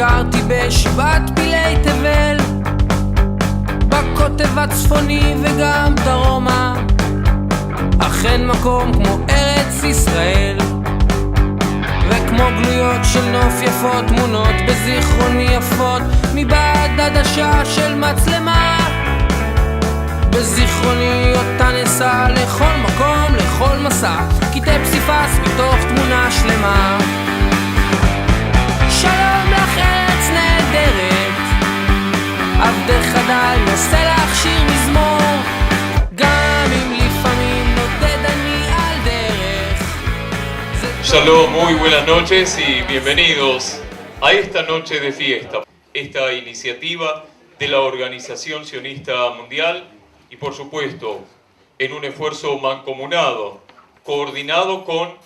ביקרתי בשבעת פילי תבל, בקוטב הצפוני וגם דרומה, אכן מקום כמו ארץ ישראל, וכמו גלויות של נוף יפות תמונות בזיכרוני יפות מבעד עדשה של מצלמה, בזיכרוני אותה נסע לכל מקום, לכל מסע, קטעי פסיפס מתוך תמונה שלמה. שלום לך ארץ נהדרת, עבדך חדל נסה לך שיר מזמור, גם אם לפעמים נודד אני על דרך. Shalom, muy buenas noches y bienvenidos a esta noche de fiesta, esta iniciativa de la Organización Sionista Mundial y por supuesto en un esfuerzo mancomunado, coordinado con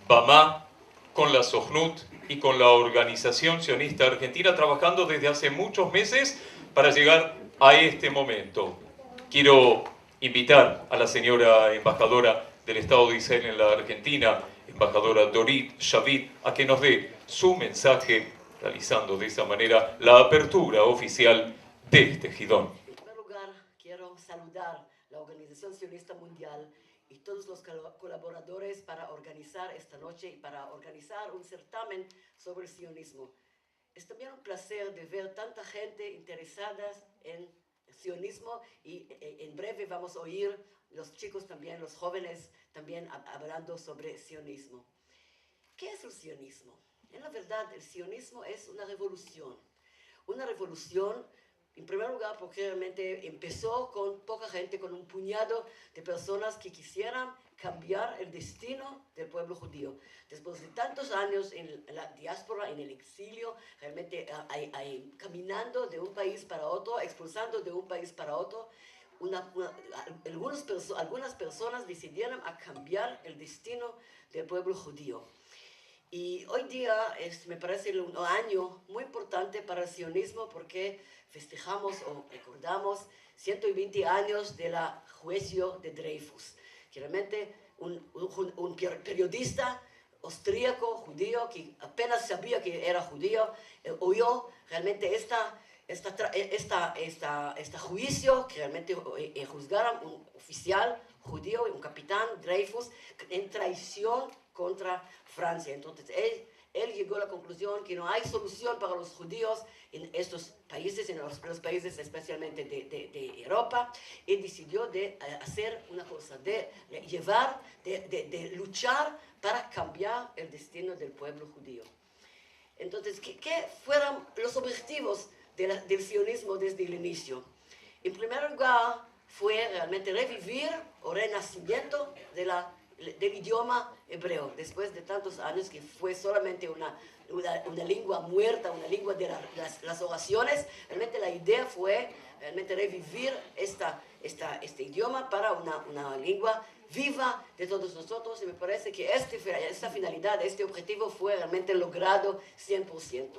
BAMA, con la Sojnut y con la Organización Sionista Argentina, trabajando desde hace muchos meses para llegar a este momento. Quiero invitar a la señora embajadora del Estado de Israel en la Argentina, embajadora Dorit Shavit, a que nos dé su mensaje, realizando de esa manera la apertura oficial de este Gidón. En primer lugar, quiero saludar la Organización Sionista Mundial y todos los colaboradores para organizar esta noche y para organizar un certamen sobre el sionismo. Es también un placer de ver tanta gente interesada en el sionismo y en breve vamos a oír los chicos también, los jóvenes también hablando sobre sionismo. ¿Qué es el sionismo? En la verdad, el sionismo es una revolución. Una revolución, en primer lugar, porque realmente empezó con poca gente, con un puñado de personas que quisieran cambiar el destino del pueblo judío. Después de tantos años en la diáspora, en el exilio, realmente caminando de un país para otro, expulsando de un país para otro, algunas personas decidieron a cambiar el destino del pueblo judío. Y hoy día me parece un año muy importante para el sionismo porque festejamos o recordamos 120 años del juicio de Dreyfus, que realmente un periodista austríaco, judío, que apenas sabía que era judío, oyó realmente este juicio que realmente juzgaron un oficial judío, un capitán Dreyfus, en traición contra Francia. Entonces él llegó a la conclusión que no hay solución para los judíos en estos países, en los países especialmente de Europa, y decidió de hacer una cosa, de luchar para cambiar el destino del pueblo judío. Entonces, ¿qué fueron los objetivos del sionismo desde el inicio? En primer lugar, fue realmente revivir el renacimiento del idioma hebreo, después de tantos años que fue solamente una lengua muerta, una lengua de las oraciones. Realmente la idea fue realmente revivir este idioma para una lengua viva de todos nosotros, y me parece que esta finalidad, este objetivo fue realmente logrado 100%.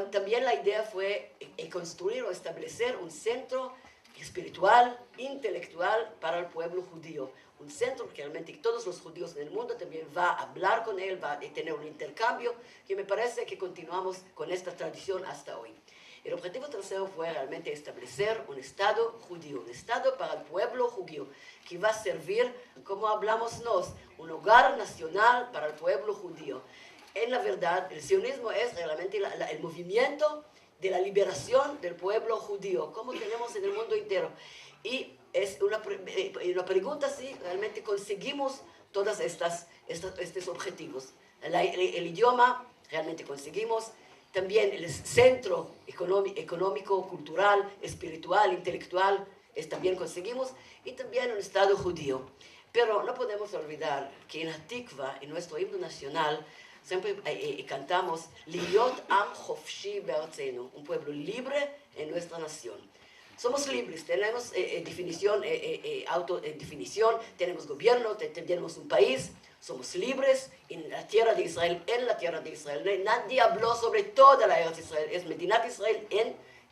También la idea fue construir o establecer un centro espiritual, intelectual para el pueblo judío. Un centro que realmente todos los judíos en el mundo también va a hablar con él, va a tener un intercambio, que me parece que continuamos con esta tradición hasta hoy. El objetivo tercero fue realmente establecer un Estado judío, un Estado para el pueblo judío, que va a servir, como hablamos un hogar nacional para el pueblo judío. En la verdad, el sionismo es realmente el movimiento de la liberación del pueblo judío, como tenemos en el mundo entero. Y es una pregunta si realmente conseguimos todos estos objetivos. El idioma realmente conseguimos, también el centro económico, cultural, espiritual, intelectual, también conseguimos, y también un Estado judío. Pero no podemos olvidar que en la Tikva, en nuestro himno nacional, siempre cantamos Liot Am Chofshi Be'artzenu, un pueblo libre en nuestra nación. Somos libres, tenemos autodefinición, tenemos gobierno, tenemos un país, somos libres en la tierra de Israel, Nadie habló sobre toda la Eretz Israel, es Medinat Israel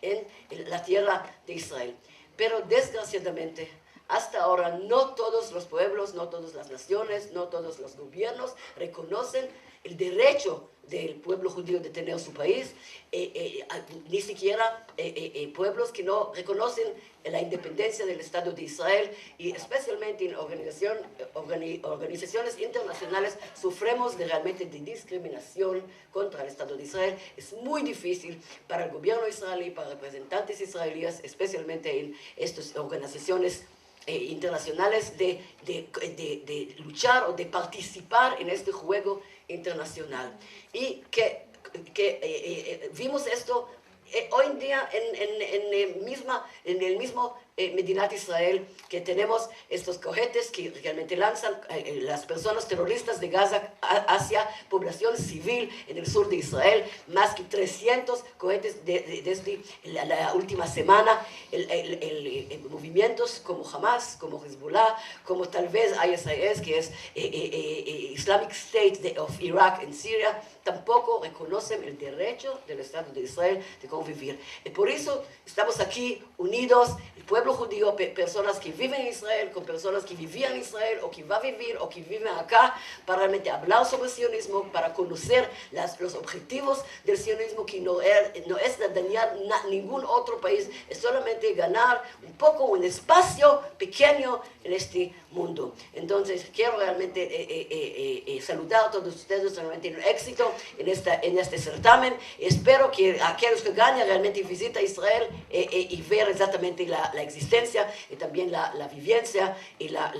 en la tierra de Israel. Pero desgraciadamente, hasta ahora no todos los pueblos, no todas las naciones, no todos los gobiernos reconocen el derecho del pueblo judío de tener su país, ni siquiera pueblos que no reconocen la independencia del Estado de Israel, y especialmente en organizaciones internacionales sufrimos realmente de discriminación contra el Estado de Israel. Es muy difícil para el gobierno israelí, para representantes israelíes, especialmente en estas organizaciones internacionales, de luchar o de participar en este juego internacional. Y que vimos esto hoy en día en el mismo Medinat Israel, que tenemos estos cohetes que realmente lanzan las personas terroristas de Gaza hacia población civil en el sur de Israel, más que 300 cohetes desde la última semana. Movimientos como Hamas, como Hezbollah, como tal vez ISIS, que es Islamic State of Iraq en Siria, tampoco reconocen el derecho del Estado de Israel de convivir. Y por eso estamos aquí unidos, el pueblo judío, personas que viven en Israel, con personas que vivían en Israel, o que va a vivir, o que viven acá, para realmente hablar sobre el sionismo, para conocer los objetivos del sionismo, que no es dañar ningún otro país, es solamente ganar un poco, un espacio pequeño en este mundo. Entonces, quiero realmente saludar a todos ustedes, realmente un éxito en este certamen. Espero que aquellos que ganen realmente visiten Israel y ver exactamente la existencia y también la vivencia y la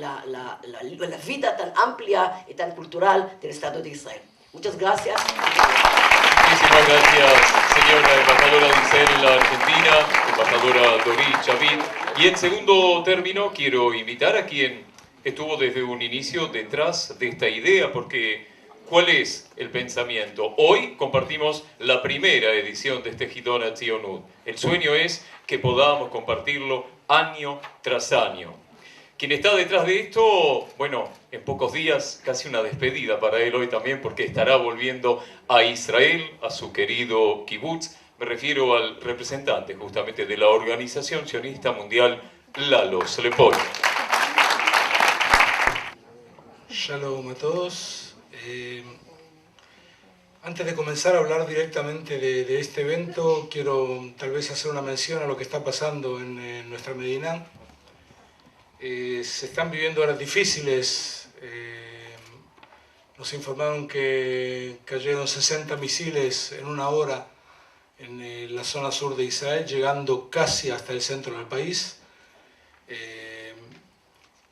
vida tan amplia y tan cultural del Estado de Israel. Muchas gracias. Muchísimas gracias, señora embajadora de Israel en la Argentina, embajadora Dorit Shavit. Y en segundo término, quiero invitar a quien estuvo desde un inicio detrás de esta idea, porque ¿cuál es el pensamiento? Hoy compartimos la primera edición de este Hidon HaTzionut. El sueño es que podamos compartirlo año tras año. Quien está detrás de esto, bueno, en pocos días, casi una despedida para él hoy también, porque estará volviendo a Israel, a su querido kibutz. Me refiero al representante justamente de la Organización Sionista Mundial, Lalo Slepoy. Shalom a todos. Antes de comenzar a hablar directamente de este evento, quiero tal vez hacer una mención a lo que está pasando en nuestra Medina. Se están viviendo horas difíciles. Nos informaron que cayeron 60 misiles en una hora en la zona sur de Israel, llegando casi hasta el centro del país.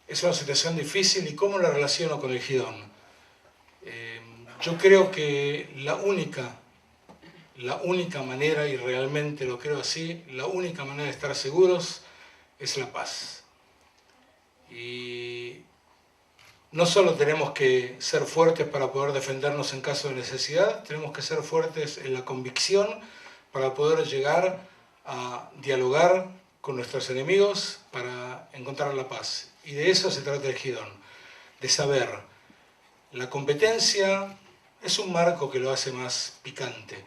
Es una situación difícil. ¿Y cómo la relaciono con el Hidon? Yo creo que la única manera, y realmente lo creo así, la única manera de estar seguros es la paz. Y no solo tenemos que ser fuertes para poder defendernos en caso de necesidad, tenemos que ser fuertes en la convicción para poder llegar a dialogar con nuestros enemigos para encontrar la paz. Y de eso se trata el Hidon, de saber. La competencia es un marco que lo hace más picante,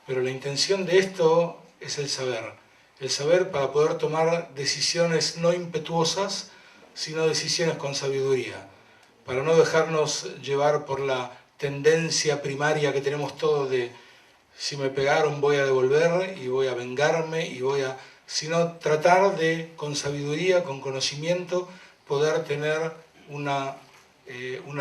pero la intención de esto es el saber para poder tomar decisiones no impetuosas, sino decisiones con sabiduría, para no dejarnos llevar por la tendencia primaria que tenemos todos de si me pegaron voy a devolver y voy a vengarme sino tratar de, con sabiduría, con conocimiento, poder tener una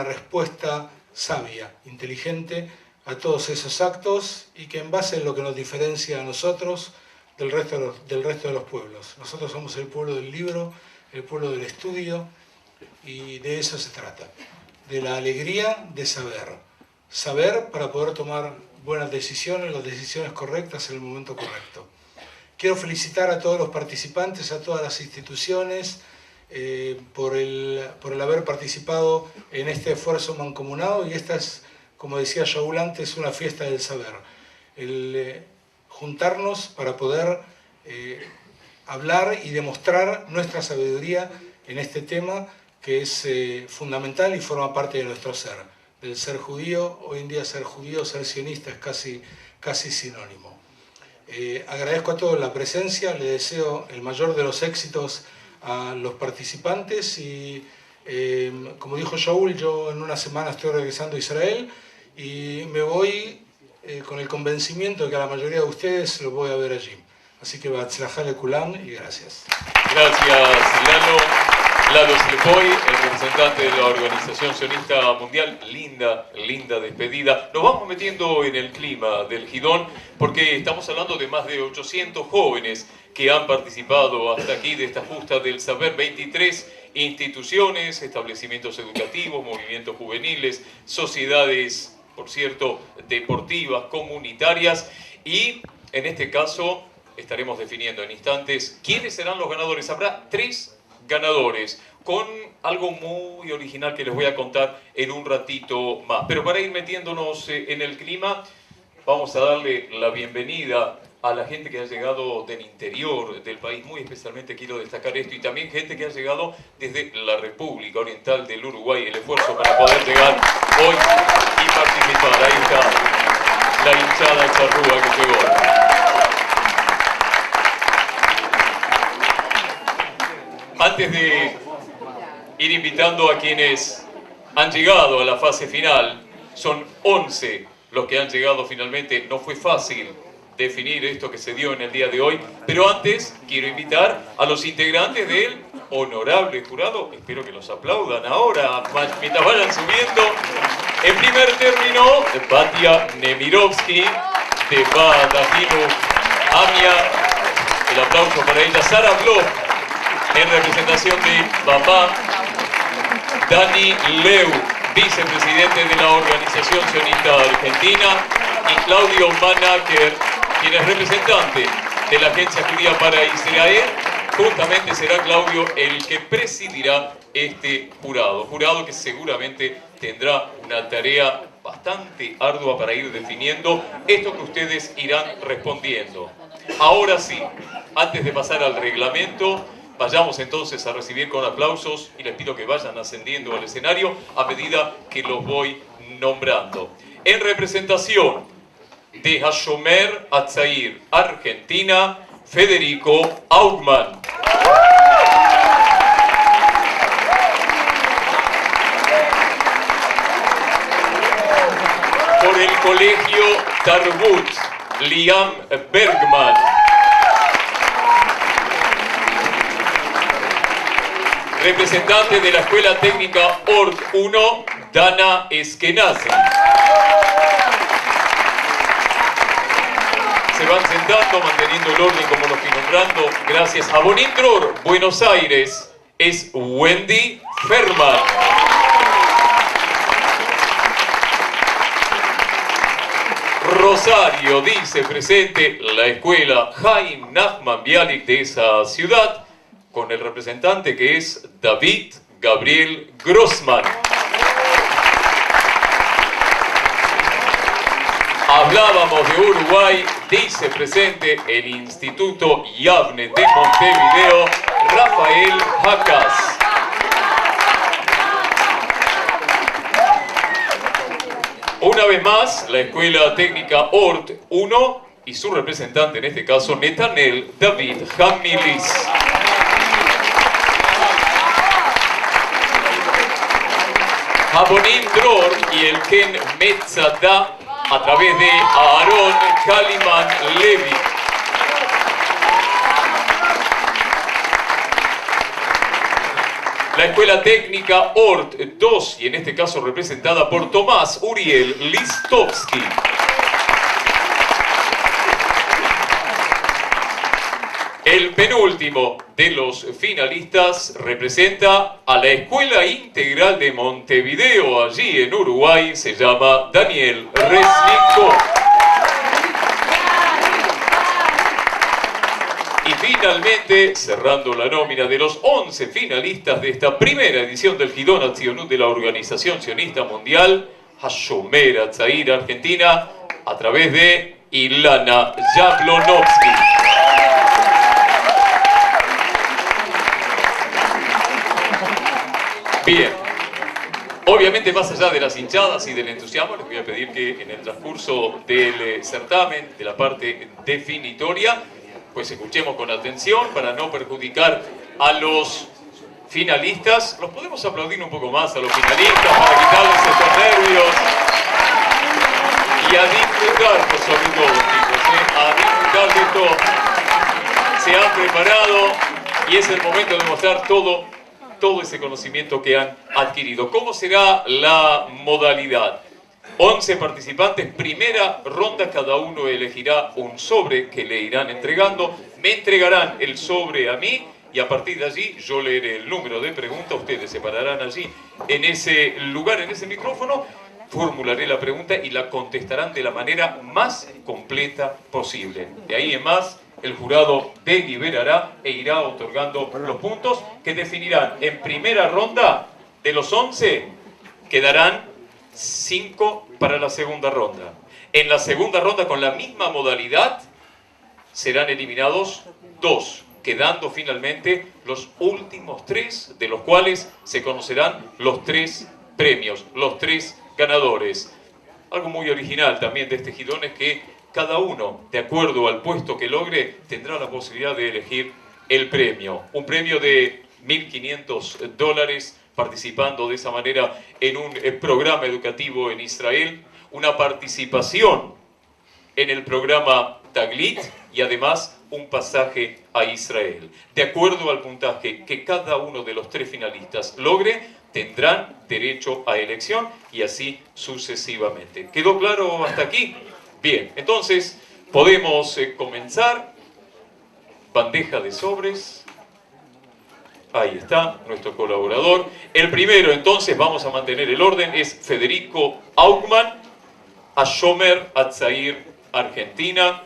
respuesta sabia, inteligente a todos esos actos, y que en base en lo que nos diferencia a nosotros del resto de los pueblos. Nosotros somos el pueblo del libro, el pueblo del estudio, y de eso se trata, de la alegría de saber para poder tomar buenas decisiones, las decisiones correctas en el momento correcto. Quiero felicitar a todos los participantes, a todas las instituciones, por el haber participado en este esfuerzo mancomunado, y esta es, como decía Shaul antes, una fiesta del saber, el juntarnos para poder hablar y demostrar nuestra sabiduría en este tema que es fundamental y forma parte de nuestro ser, del ser judío. Hoy en día ser judío, ser sionista es casi sinónimo. Agradezco a todos la presencia, le deseo el mayor de los éxitos a los participantes y como dijo Shaul, yo en una semana estoy regresando a Israel y me voy con el convencimiento de que a la mayoría de ustedes los voy a ver allí. Así que Batzlajá Lekulam y gracias. Gracias, Lalo. Lalo Slepoy, el representante de la Organización Sionista Mundial. Linda despedida. Nos vamos metiendo en el clima del Gidón porque estamos hablando de más de 800 jóvenes que han participado hasta aquí de esta justa del saber. 23 instituciones, establecimientos educativos, movimientos juveniles, sociedades, por cierto, deportivas, comunitarias, y en este caso estaremos definiendo en instantes quiénes serán los ganadores. Habrá 3 ganadores con algo muy original que les voy a contar en un ratito más. Pero para ir metiéndonos en el clima, vamos a darle la bienvenida a la gente que ha llegado del interior del país. Muy especialmente quiero destacar esto, y también gente que ha llegado desde la República Oriental del Uruguay. El esfuerzo para poder llegar hoy y participar. Ahí está la hinchada charrúa que llegó. Antes de ir invitando a quienes han llegado a la fase final, son 11 los que han llegado finalmente. No fue fácil definir esto que se dio en el día de hoy, pero antes quiero invitar a los integrantes del honorable jurado. Espero que los aplaudan ahora mientras vayan subiendo. En primer término, Batia Nemirovsky de Badajinu Amia. El aplauso para ella. Sara Bloch en representación de Papá. Dani Leu, vicepresidente de la Organización Sionista Argentina, y Claudio Manaker, quien es representante de la Agencia Judía para Israel. Justamente será Claudio el que presidirá este jurado que seguramente tendrá una tarea bastante ardua para ir definiendo esto que ustedes irán respondiendo. Ahora sí, antes de pasar al reglamento, vayamos entonces a recibir con aplausos, y les pido que vayan ascendiendo al escenario a medida que los voy nombrando. En representación de Hashomer Hatzair, Argentina, Federico Augman. Por el colegio Tarbut, Liam Bergman. Representante de la Escuela Técnica Ort 1, Dana Eskenazi. Se van sentando, manteniendo el orden como lo fui nombrando. Gracias. A Bonindror, Buenos Aires, es Wendy Ferman. Rosario, dice presente la Escuela Haim Nachman Bialik de esa ciudad, con el representante que es David Gabriel Grossman. Hablábamos de Uruguay, dice presente el Instituto Yavne de Montevideo, Rafael Jacas. Una vez más, la Escuela Técnica Ort 1 y su representante en este caso, Netanel David Hamilis. Abonim Dror y el Ken Metzada a través de Aaron Kaliman Levi. La Escuela Técnica Ort 2, y en este caso representada por Tomás Uriel Listovsky. El penúltimo de los finalistas representa a la Escuela Integral de Montevideo, allí en Uruguay, se llama Daniel Resnico. Y finalmente, cerrando la nómina de los 11 finalistas de esta primera edición del Gidón Hatzionut de la Organización Sionista Mundial, Hashomer Hatzair, Argentina, a través de Ilana Jablonovsky. Bien, obviamente más allá de las hinchadas y del entusiasmo, les voy a pedir que en el transcurso del certamen, de la parte definitoria, pues escuchemos con atención para no perjudicar a los finalistas. ¿Los podemos aplaudir un poco más a los finalistas para quitarles estos nervios? Y a disfrutar, sobre todo, chicos, a disfrutar de esto. Se han preparado y es el momento de mostrar todo ese conocimiento que han adquirido. ¿Cómo será la modalidad? 11 participantes, primera ronda, cada uno elegirá un sobre que le irán entregando. Me entregarán el sobre a mí y a partir de allí yo leeré el número de pregunta. Ustedes se pararán allí en ese lugar, en ese micrófono. Formularé la pregunta y la contestarán de la manera más completa posible. De ahí en más, el jurado deliberará e irá otorgando los puntos que definirán en primera ronda. De los 11 quedarán 5 para la segunda ronda. En la segunda ronda, con la misma modalidad, serán eliminados 2, quedando finalmente los últimos 3, de los cuales se conocerán los 3 premios, los 3 ganadores. Algo muy original también de este Gidón es que cada uno, de acuerdo al puesto que logre, tendrá la posibilidad de elegir el premio. Un premio de $1.500, participando de esa manera en un programa educativo en Israel, una participación en el programa Taglit y además un pasaje a Israel. De acuerdo al puntaje que cada uno de los 3 finalistas logre, tendrán derecho a elección y así sucesivamente. ¿Quedó claro hasta aquí? Bien, entonces podemos comenzar. Bandeja de sobres. Ahí está nuestro colaborador. El primero, entonces, vamos a mantener el orden, es Federico Augman, Hashomer Hatzair, Argentina.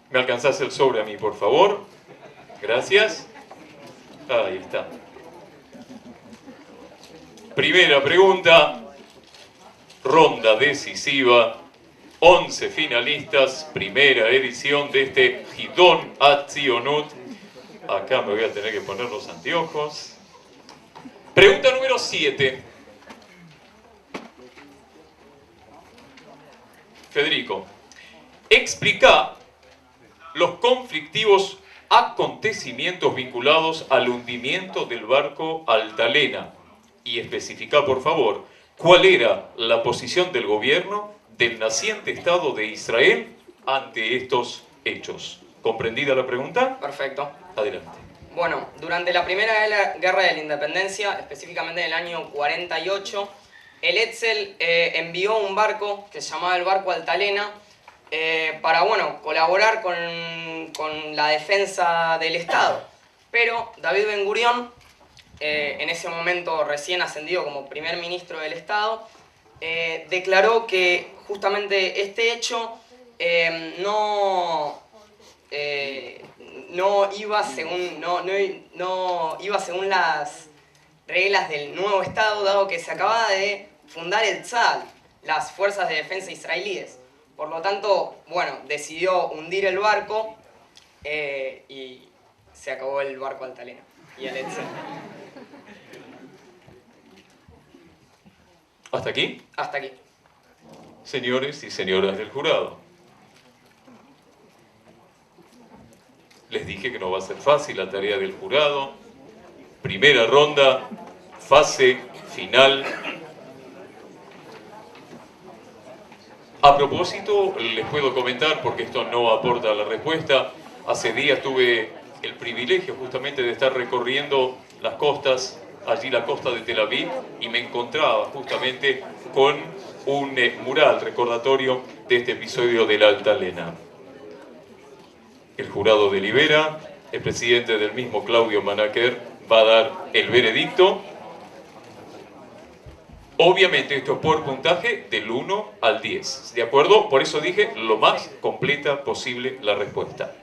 ¿Me alcanzás el sobre a mí, por favor? Gracias. Ahí está. Primera pregunta, ronda decisiva, 11 finalistas, primera edición de este Gidón Hatzionut. Acá me voy a tener que poner los anteojos. Pregunta número 7. Federico, explica los conflictivos acontecimientos vinculados al hundimiento del barco Altalena y especifica, por favor, cuál era la posición del gobierno del naciente Estado de Israel ante estos hechos. ¿Comprendida la pregunta? Perfecto. Adelante. Bueno, durante la primera guerra de la independencia, específicamente en el año 48, el Etzel envió un barco que se llamaba el barco Altalena para, colaborar con la defensa del Estado. Pero David Ben Gurión, en ese momento recién ascendido como primer ministro del Estado, declaró que justamente este hecho no iba según las reglas del nuevo Estado, dado que se acababa de fundar el Tzal, las fuerzas de defensa israelíes. Por lo tanto, decidió hundir el barco y se acabó el barco Altalena y el Etzel. ¿Hasta aquí? Hasta aquí. Señores y señoras del jurado, les dije que no va a ser fácil la tarea del jurado. Primera ronda, fase final. A propósito, les puedo comentar, porque esto no aporta la respuesta, hace días tuve el privilegio justamente de estar recorriendo las costas, allí la costa de Tel Aviv, y me encontraba justamente con un mural recordatorio de este episodio de la Altalena. El jurado delibera, el presidente del mismo, Claudio Manaker, va a dar el veredicto. Obviamente esto es por puntaje del 1 al 10, ¿de acuerdo? Por eso dije lo más completa posible la respuesta.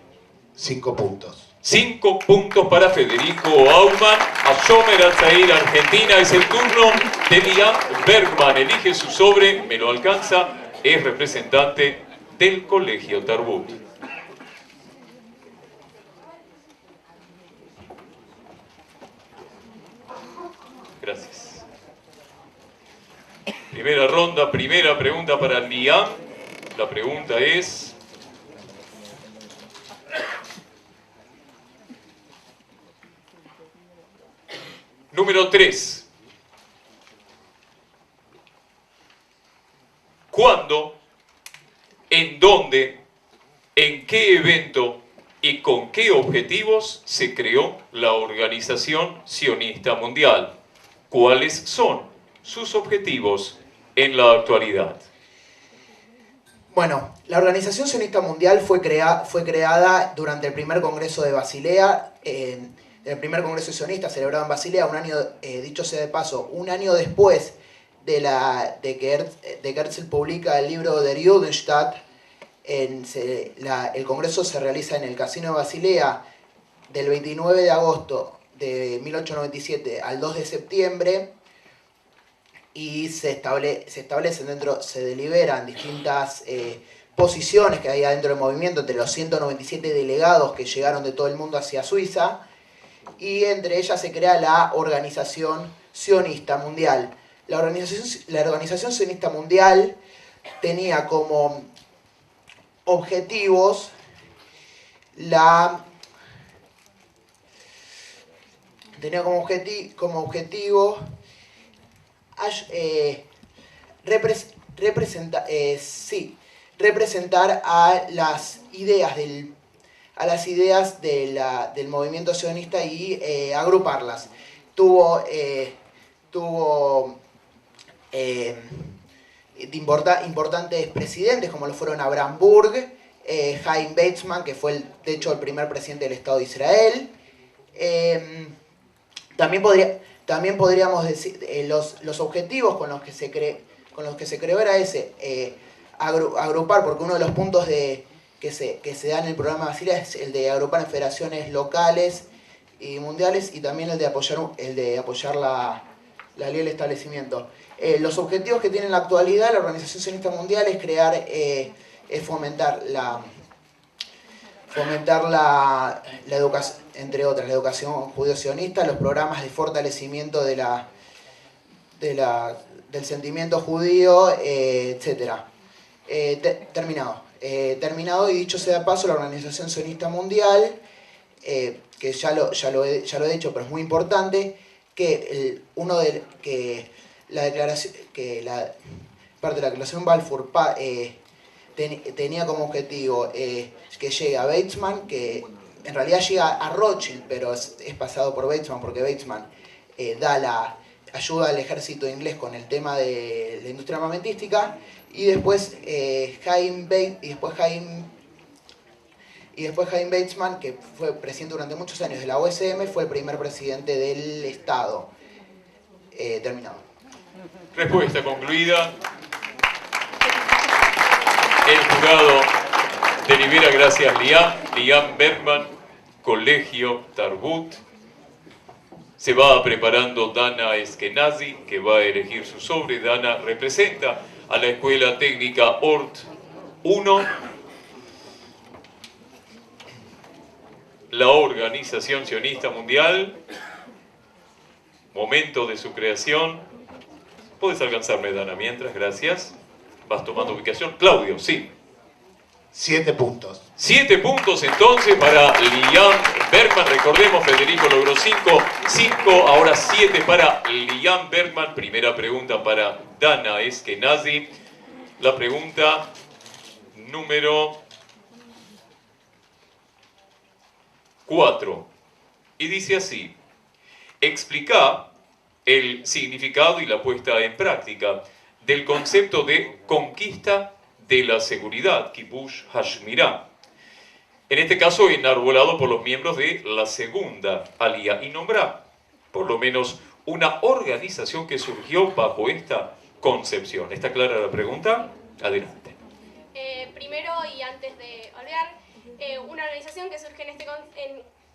5 puntos. 5 puntos para Federico Augman. Hashomer Hatzair, Argentina. Es el turno de Liam Bergman. Elige su sobre, me lo alcanza. Es representante del Colegio Tarbut. Gracias. Primera ronda, primera pregunta para Liam. La pregunta es... Número 3. ¿Cuándo? ¿En dónde? ¿En qué evento? ¿Y con qué objetivos se creó la Organización Sionista Mundial? ¿Cuáles son sus objetivos en la actualidad? Bueno, la Organización Sionista Mundial fue creada durante el primer Congreso de Basilea, el primer Congreso Sionista celebrado en Basilea, un año, dicho sea de paso, un año después de que Herzl publica el libro Der Judenstaat. El Congreso se realiza en el Casino de Basilea del 29 de agosto de 1897 al 2 de septiembre y se deliberan distintas posiciones que hay adentro del movimiento entre los 197 delegados que llegaron de todo el mundo hacia Suiza, y entre ellas se crea la Organización Sionista Mundial. La Organización Sionista Mundial tenía como objetivos representar a las ideas del movimiento sionista y agruparlas. Tuvo importantes presidentes como lo fueron Abraham Burg, Chaim Weizmann, que fue de hecho el primer presidente del Estado de Israel. También podríamos decir los objetivos con los que se creó era ese, agrupar, porque uno de los puntos que se da en el programa Basilea es el de agrupar en federaciones locales y mundiales, y también el de apoyar la ley del establecimiento. Los objetivos que tiene en la actualidad la Organización Sionista Mundial es fomentar la educación, entre otras, la educación judío-sionista, los programas de fortalecimiento del sentimiento judío, etc. Terminado, y dicho sea de paso, la Organización Sionista Mundial, que ya lo he dicho, pero es muy importante, parte de la declaración Balfour tenía como objetivo que llegue a Weizmann, que en realidad llega a Rothschild, pero es pasado por Weizmann, porque Weizmann ayuda al ejército inglés con el tema de la industria armamentística, y después Chaim Weizmann, que fue presidente durante muchos años de la OSM, fue el primer presidente del Estado. Terminado. Respuesta concluida. El jurado delibera gracias Liam Bergman, Colegio Tarbut. Se va preparando Dana Eskenazi, que va a elegir su sobre. Dana representa a la Escuela Técnica Ort 1. La Organización Sionista Mundial, momento de su creación. Puedes alcanzarme, Dana, mientras, gracias. Vas tomando ubicación. Claudio, sí. 7 puntos. 7 puntos entonces para Liam Bergman. Recordemos, Federico logró 5, ahora 7 para Liam Bergman. Primera pregunta para Dana Eskenazi. La pregunta número 4. Y dice así: explica el significado y la puesta en práctica del concepto de conquista de la seguridad, Kibush Hashmirá. En este caso, enarbolado por los miembros de la segunda Aliyá, y nombra por lo menos una organización que surgió bajo esta concepción. ¿Está clara la pregunta? Adelante. Primero, y antes de olvidar, una organización que surge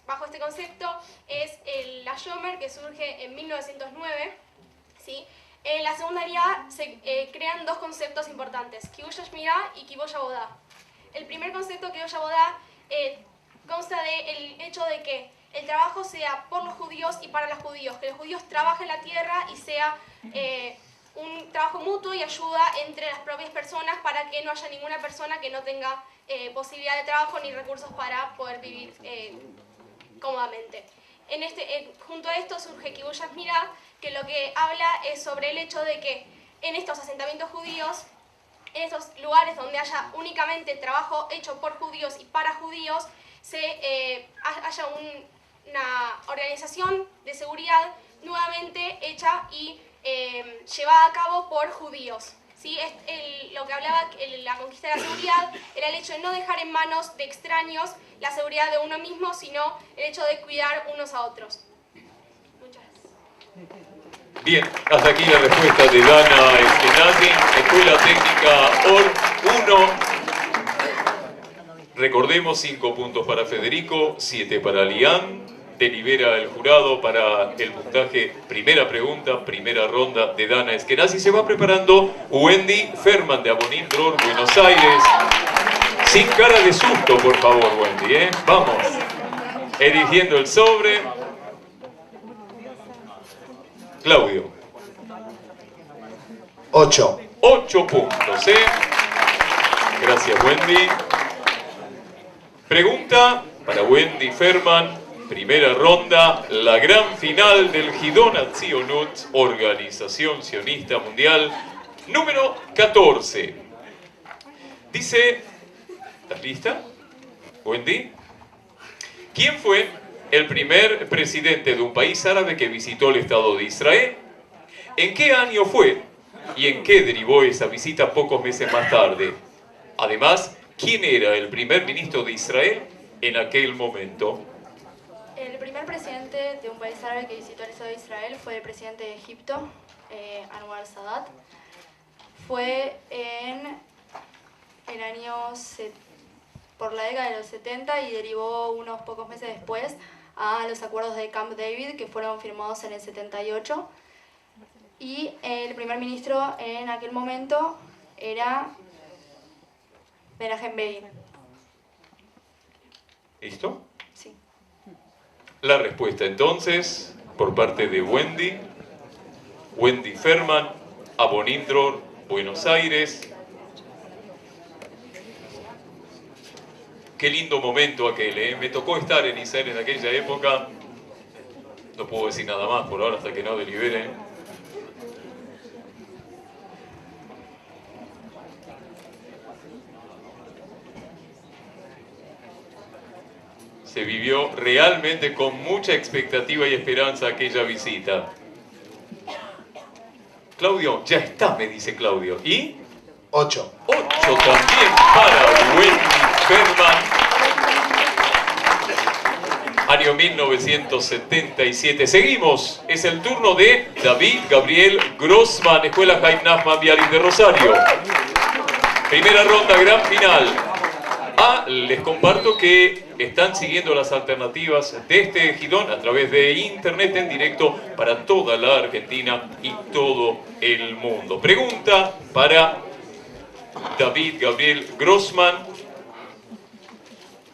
bajo este concepto es la Shomer, que surge en 1909, ¿sí? En la segunda Aliyá se crean dos conceptos importantes, Kibush Hashmirá y Kibush Abodá. El primer concepto, Kibush Abodá, consta del hecho de que el trabajo sea por los judíos y para los judíos, que los judíos trabajen la tierra y sea un trabajo mutuo y ayuda entre las propias personas para que no haya ninguna persona que no tenga posibilidad de trabajo ni recursos para poder vivir cómodamente. Junto a esto surge Kibush Hashmirá, que lo que habla es sobre el hecho de que en estos asentamientos judíos en esos lugares donde haya únicamente trabajo hecho por judíos y para judíos, haya una organización de seguridad nuevamente hecha y llevada a cabo por judíos. ¿Sí? Lo que hablaba la conquista de la seguridad era el hecho de no dejar en manos de extraños la seguridad de uno mismo, sino el hecho de cuidar unos a otros. Muchas gracias. Bien, hasta aquí la respuesta de Dana Eskenazi, Escuela Técnica OR 1. Recordemos 5 puntos para Federico, 7 para Liam. Delibera el jurado para el puntaje. Primera pregunta, primera ronda de Dana Eskenazi. Se va preparando Wendy Ferman de Abonindror, Buenos Aires. Sin cara de susto, por favor, Wendy, ¿eh? Vamos. Eligiendo el sobre. Claudio. 8. 8 puntos, ¿eh? Gracias, Wendy. Pregunta para Wendy Ferman. Primera ronda, la gran final del Hidon Hatzionut, Organización Sionista Mundial, número 14. Dice, ¿estás lista, Wendy? ¿Quién fue el primer presidente de un país árabe que visitó el Estado de Israel? ¿En qué año fue? ¿Y en qué derivó esa visita pocos meses más tarde? Además, ¿quién era el primer ministro de Israel en aquel momento? El primer presidente de un país árabe que visitó el Estado de Israel fue el presidente de Egipto, Anwar Sadat. Fue en el año por la década de los 70 y derivó unos pocos meses después a los acuerdos de Camp David, que fueron firmados en el 78. Y el primer ministro en aquel momento era Menachem Begin. ¿Listo? Sí. La respuesta entonces, por parte de Wendy. Wendy Ferman, Abonindror, Buenos Aires. Qué lindo momento aquel, ¿eh? Me tocó estar en Israel en aquella época. No puedo decir nada más por ahora hasta que no deliberen. Se vivió realmente con mucha expectativa y esperanza aquella visita. Claudio, ya está, me dice Claudio. ¿Y? 8. 8 también para Wendy Ferman. Año 1977. Seguimos. Es el turno de David Gabriel Grossman, Escuela Haim Nachman Bialik de Rosario. Primera ronda, gran final. Les comparto que están siguiendo las alternativas de este Hidon a través de internet en directo para toda la Argentina y todo el mundo. Pregunta para David Gabriel Grossman,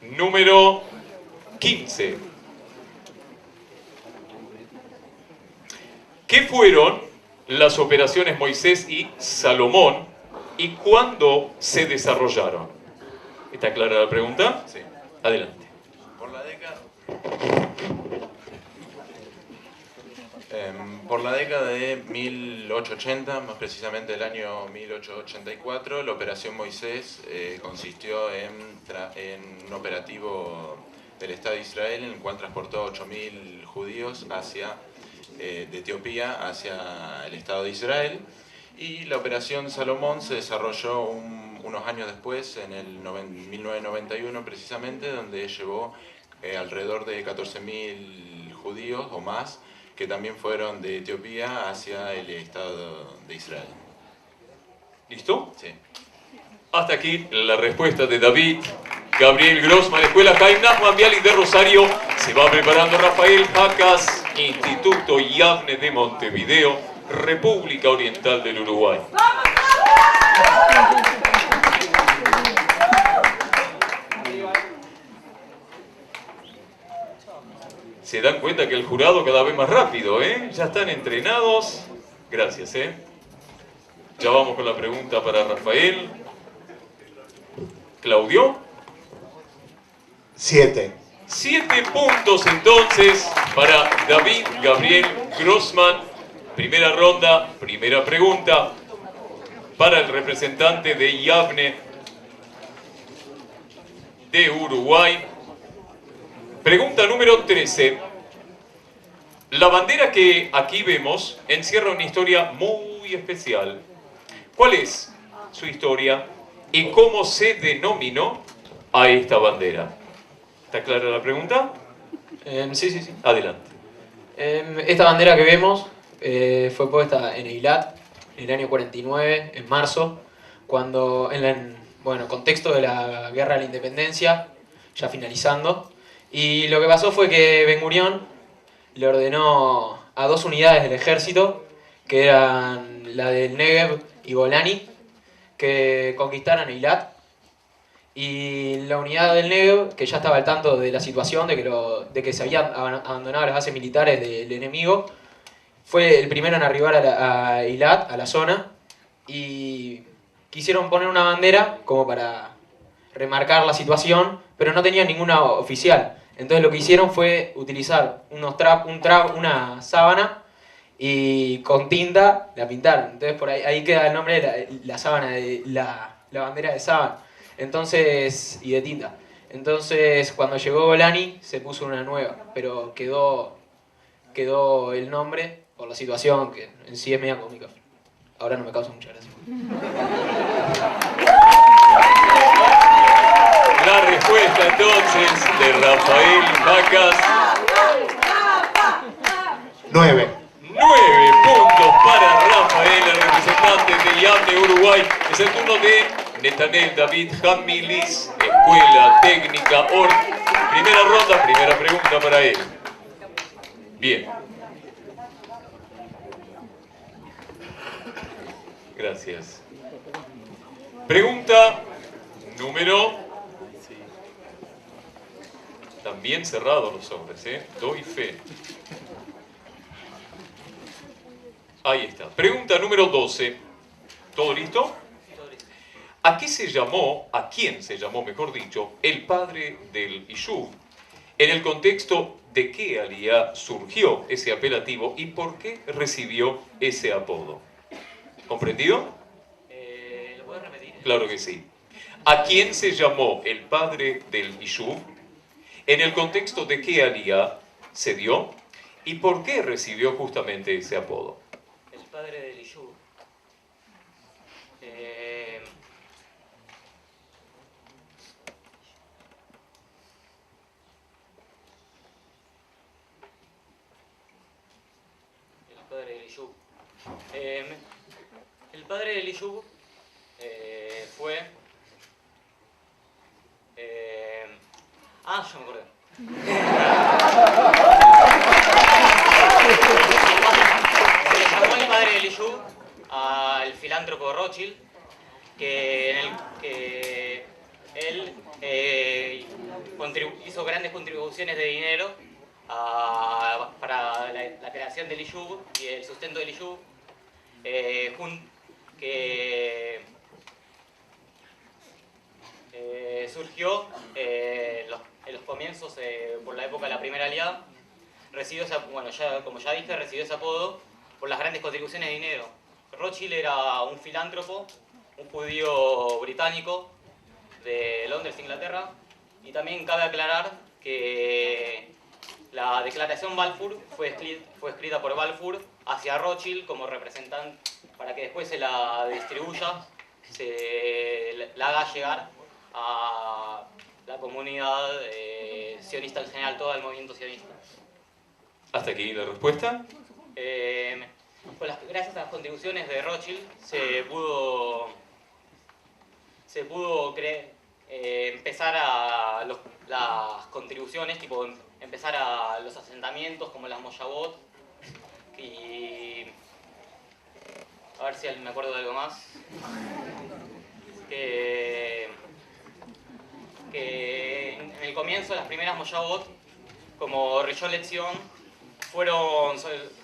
número 15. ¿Qué fueron las operaciones Moisés y Salomón y cuándo se desarrollaron? ¿Está clara la pregunta? Sí. Adelante. Por la década de 1880, más precisamente el año 1884, la Operación Moisés consistió en un operativo del Estado de Israel en el cual transportó a 8.000 judíos de Etiopía hacia el Estado de Israel. Y la Operación Salomón se desarrolló unos años después, en el 1991 precisamente, donde llevó alrededor de 14.000 judíos o más, que también fueron de Etiopía hacia el Estado de Israel. ¿Listo? Sí. Hasta aquí la respuesta de David Gabriel Grossman, Escuela Haim Nachman Bialik de Rosario. Se va preparando Rafael Jacas, Instituto Yavne de Montevideo, República Oriental del Uruguay. Se dan cuenta que el jurado cada vez más rápido, ¿eh? Ya están entrenados. Gracias, ¿eh? Ya vamos con la pregunta para Rafael. Claudio. 7. 7 puntos entonces para David Gabriel Grossman. Primera ronda, primera pregunta. para el representante de Yavne de Uruguay. Pregunta número 13. La bandera que aquí vemos encierra una historia muy especial. ¿Cuál es su historia y cómo se denominó a esta bandera? ¿Está clara la pregunta? Sí. Adelante. Esta bandera que vemos fue puesta en Eilat en el año 49, en marzo, cuando en el contexto de la Guerra de la Independencia, ya finalizando. Y lo que pasó fue que Ben Gurión le ordenó a 2 unidades del ejército, que eran la del Negev y Golani, que conquistaran Eilat. Y la unidad del Negev, que ya estaba al tanto de la situación, de que se habían abandonado las bases militares del enemigo, fue el primero en arribar a Eilat, a la zona, y quisieron poner una bandera como para remarcar la situación, pero no tenían ninguna oficial. Entonces lo que hicieron fue utilizar una sábana y con tinta la pintaron. Entonces por ahí queda el nombre de la sábana, la bandera de sábana. Entonces, y de tinta. Entonces cuando llegó Golani se puso una nueva, pero quedó el nombre por la situación, que en sí es media cómica. Ahora no me causa mucha gracia. La respuesta entonces de Rafael Vacas. 9. 9 puntos para Rafael, el representante de Yavne, Uruguay. Es el turno de Netanel David Hamilis, Escuela Técnica ORT. Primera ronda, primera pregunta para él. Bien. Gracias. Pregunta número... También cerrados los sobres, doy fe. Ahí está. Pregunta número 12. ¿Todo listo? ¿A quién se llamó, mejor dicho, el padre del Yishuv? En el contexto de qué aliyá surgió ese apelativo y por qué recibió ese apodo. ¿Comprendido? ¿Lo puedes repetir? Claro que sí. ¿A quién se llamó el padre del Yishuv? En el contexto de qué aliyá se dio y por qué recibió justamente ese apodo. El padre del Yishuv. El padre del Yishuv. El padre del Yishuv fue... yo me acordé. Se le llamó el padre del Yishuv al filántropo Rothschild, que él hizo grandes contribuciones de dinero para la creación del Yishuv y el sustento del Yishuv, que surgió en los comienzos, por la época de la primera alianza. Recibió como ya dije, recibió ese apodo por las grandes contribuciones de dinero. Rothschild era un filántropo, un judío británico de Londres, Inglaterra, y también cabe aclarar que la declaración Balfour fue escrita por Balfour hacia Rothschild como representante para que después se la distribuya, la haga llegar a la comunidad sionista en general, todo el movimiento sionista. ¿Hasta aquí la respuesta? Gracias a las contribuciones de Rothschild se pudo empezar a las contribuciones, tipo empezar a los asentamientos como las Moshavot, y a ver si me acuerdo de algo más. Que en el comienzo, las primeras Moshavot, como Rishon LeZion,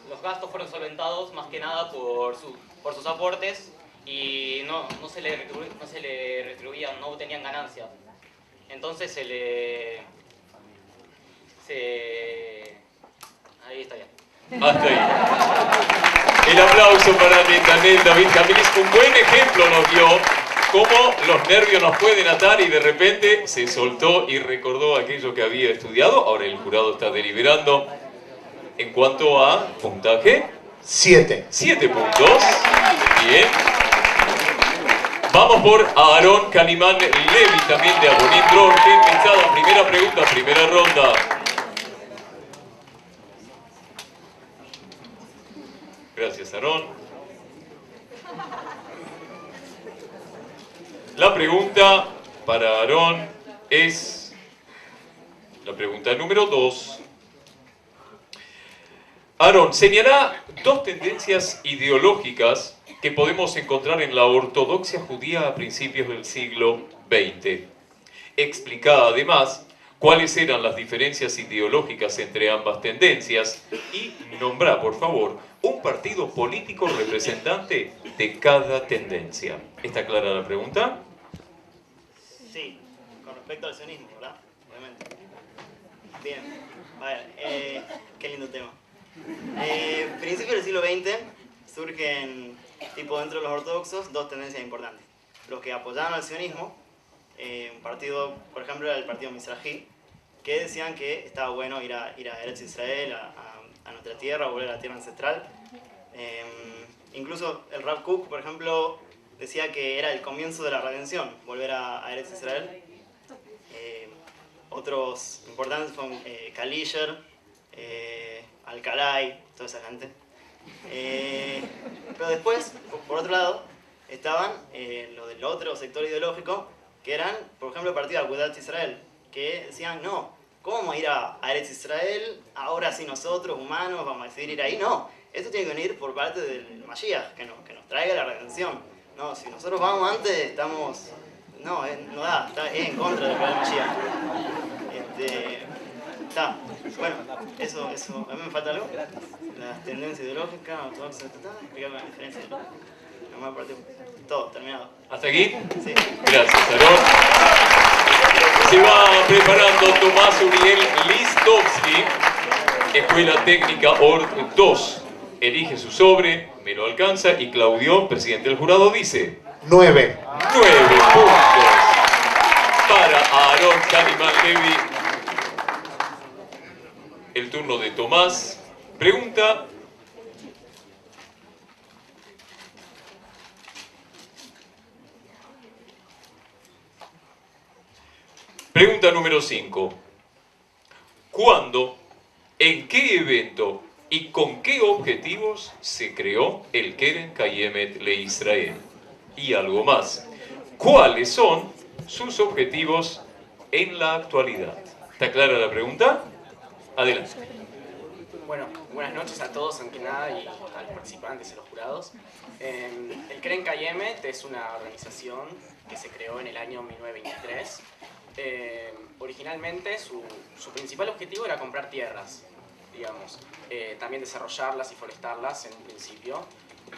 los gastos fueron solventados más que nada por sus aportes y no se le retribuían, no tenían ganancias. Entonces ahí está bien. Hasta ahí. El aplauso para Netanel David Jamilis. Un buen ejemplo nos dio cómo los nervios nos pueden atar y de repente se soltó y recordó aquello que había estudiado. Ahora el jurado está deliberando. En cuanto a puntaje, 7. 7 puntos. Bien. Vamos por Aarón Canimán Levi, también de Abonín Dror. Primera pregunta, primera ronda. Gracias, Aarón. La pregunta para Aarón es la pregunta número 2. Aarón, señala dos tendencias ideológicas que podemos encontrar en la ortodoxia judía a principios del siglo XX. Explica además cuáles eran las diferencias ideológicas entre ambas tendencias y nombra, por favor, un partido político representante de cada tendencia. ¿Está clara la pregunta? Sí, con respecto al sionismo, ¿verdad? Obviamente. Bien, a ver, qué lindo tema. Principios del siglo XX surgen, tipo dentro de los ortodoxos, dos tendencias importantes. Los que apoyaban al sionismo, un partido, por ejemplo, era el partido Mizrahi, que decían que estaba bueno ir a Eretz Israel, a nuestra tierra, a volver a la tierra ancestral. Incluso el Rav Kook, por ejemplo, decía que era el comienzo de la redención, volver a Eretz Israel. Otros importantes fueron Kalisher, Alcalay, toda esa gente. Pero después, por otro lado, estaban los del otro sector ideológico, que eran, por ejemplo, el partido Agudat Israel, que decían, no, ¿cómo vamos a ir a Eretz Israel? Ahora sí nosotros, humanos, vamos a decidir ir ahí. No, esto tiene que venir por parte del Mashiach, que nos traiga la redención. No, si nosotros vamos antes, estamos... No, no da, es en contra del Mashiach. Está, bueno, eso, ¿a mí me falta algo? Las tendencias ideológicas, ortodoxas, explicar la diferencia. Todo, terminado. ¿Hasta aquí? Sí. Gracias, Aarón. Se va preparando Tomás Uriel Listovsky, Escuela Técnica ORT 2. Elige su sobre, me lo alcanza y Claudio, presidente del jurado, dice... 9. 9 puntos para Aarón Canimán Levi. El turno de Tomás. Pregunta. Pregunta número 5. ¿Cuándo, en qué evento y con qué objetivos se creó el Keren Kayemet LeIsrael? Y algo más. ¿Cuáles son sus objetivos en la actualidad? ¿Está clara la pregunta? Adelante. Bueno, buenas noches a todos, ante nada, y a los participantes y a los jurados. El Keren Kayemet es una organización que se creó en el año 1923. Originalmente su principal objetivo era comprar tierras, digamos, también desarrollarlas y forestarlas en un principio,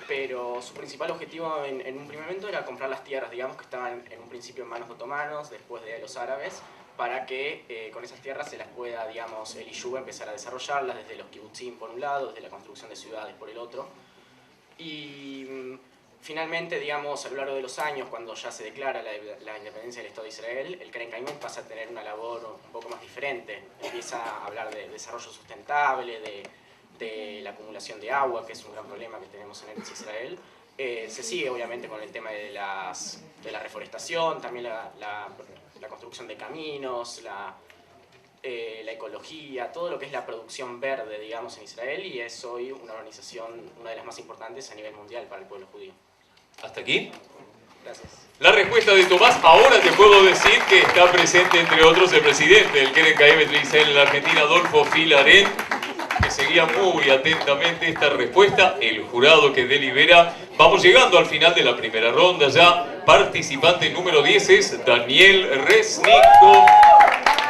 pero su principal objetivo en un primer momento era comprar las tierras, digamos, que estaban en un principio en manos de otomanos, después de los árabes, para que con esas tierras se las pueda, digamos, el Yishuv empezar a desarrollarlas desde los kibutzim por un lado, desde la construcción de ciudades por el otro. Y finalmente, digamos, a lo largo de los años, cuando ya se declara la independencia del Estado de Israel, el Keren Kayemet pasa a tener una labor un poco más diferente. Empieza a hablar de desarrollo sustentable, de la acumulación de agua, que es un gran problema que tenemos en Eretz Israel. Se sigue, obviamente, con el tema de la reforestación, también la construcción de caminos, la ecología, todo lo que es la producción verde, digamos, en Israel, y es hoy una organización, una de las más importantes a nivel mundial para el pueblo judío. ¿Hasta aquí? Gracias. La respuesta de Tomás. Ahora te puedo decir que está presente, entre otros, el presidente del Keren Kayemet LeIsrael en la Argentina, Adolfo Filarén, que seguía muy atentamente esta respuesta. El jurado que delibera. Vamos llegando al final de la primera ronda ya. Participante número 10 es Daniel Resnico,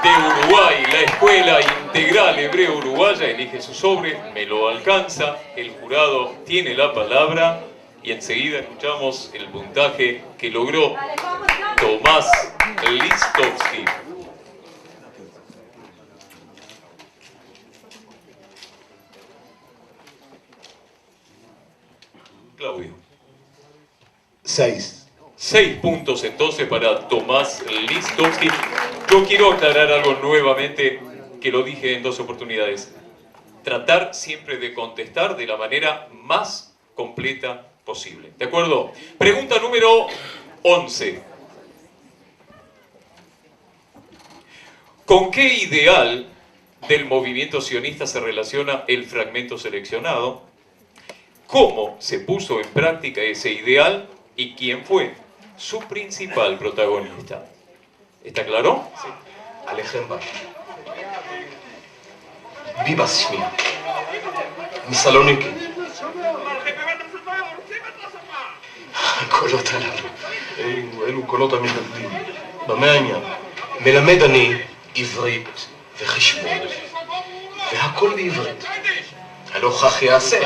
de Uruguay. La Escuela Integral Hebreo Uruguaya elige su sobre, me lo alcanza. El jurado tiene la palabra y enseguida escuchamos el puntaje que logró Tomás Listovsky. 6. 6 puntos entonces para Tomás Listovsky. Yo quiero aclarar algo nuevamente que lo dije en 2 oportunidades. Tratar siempre de contestar de la manera más completa posible. ¿De acuerdo? Pregunta número 11. ¿Con qué ideal del movimiento sionista se relaciona el fragmento seleccionado? ¿Cómo se puso en práctica ese ideal y quién fue su principal protagonista? ¿Está claro? Sí. עליכם בה. ביבס שמי. מסלוניקי. הקולות הללו, אלו קולות המתנגדים. במה העניין? מלמד אני עברית וחשבון. והכל בעברית. הלא כך יעשה.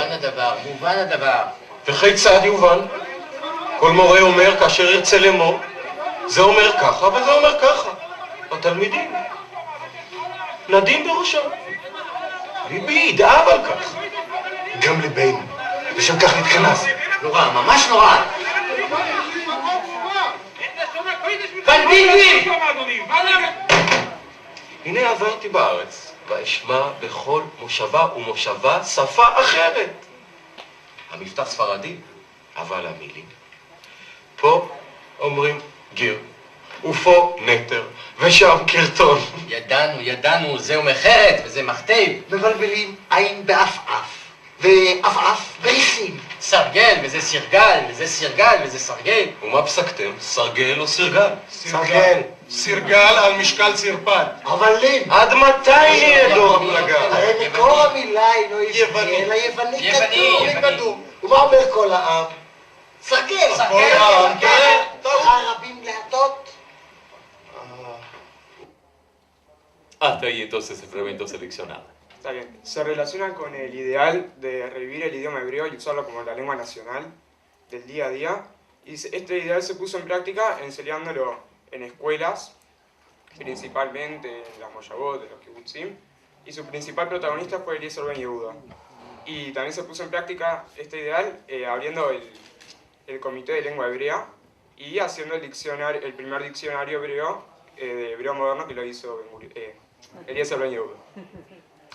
מובן הדבר. וכיצד יובן? כל מורה אומר כאשר ירצה לאמור, זה אומר ככה וזה אומר ככה. התלמידים נדים בראשם. ליבי ידאב על כך. גם ליבנו. לשם כך נתכנס. נורא, ממש נורא. בלביבי! הנה עברתי בארץ, ואשמע בכל מושבה ומושבה שפה אחרת. המבטא ספרדי, אבל המילים. פה אומרים גיר, ופה נטר, ושם קרטון. ידענו, זהו מחרת וזה מכתב. מבלבלים עין באף-אף, ואף-אף באיסים. סרגל, וזה סרגל, וזה סרגל, וזה סרגל. ומה פסקתם? סרגל או סרגל? סרגל. סרגל על משקל סרפד. אבל לין. עד מתי נהיה דור הפלגה? הרי מקור המילה אינו יווני, אלא יווני קדום. ומה אומר כל העם? סרגל. הרבים להטות. Hasta ahí entonces el fragmento seleccionado. Está bien. Se relaciona con el ideal de revivir el idioma hebreo y usarlo como la lengua nacional del día a día. Y este ideal se puso en práctica enseñándolo en escuelas, principalmente en las Moyavot, en los kibbutzim, y su principal protagonista fue Eliezer Ben Yehuda. Y también se puso en práctica este ideal abriendo el Comité de Lengua Hebrea y haciendo el primer diccionario hebreo, de hebreo moderno, que lo hizo Eliezer Ben Yehuda.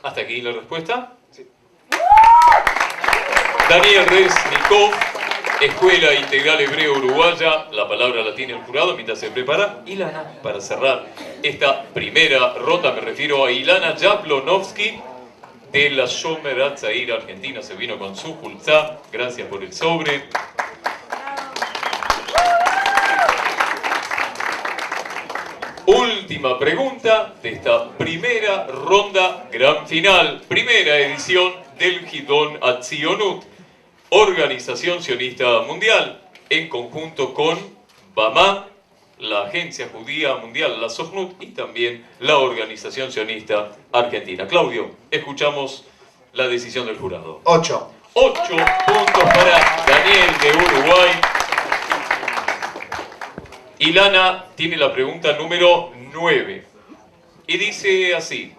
¿Hasta aquí la respuesta? Sí. Daniel Resnikov, Escuela Integral Hebreo Uruguaya. La palabra la tiene el jurado mientras se prepara Ilana para cerrar esta primera ronda. Me refiero a Ilana Jablonovsky de la Shomer Hatzair Argentina. Se vino con su Hulzá. Gracias por el sobre. Última pregunta de esta primera ronda gran final, primera edición del Hidon Atzionut, Organización Sionista Mundial, en conjunto con BAMA, la Agencia Judía Mundial, la Sochnut, y también la Organización Sionista Argentina. Claudio, escuchamos la decisión del jurado. 8. 8 puntos para Daniel de Uruguay. Ilana tiene la pregunta número 9 y dice así: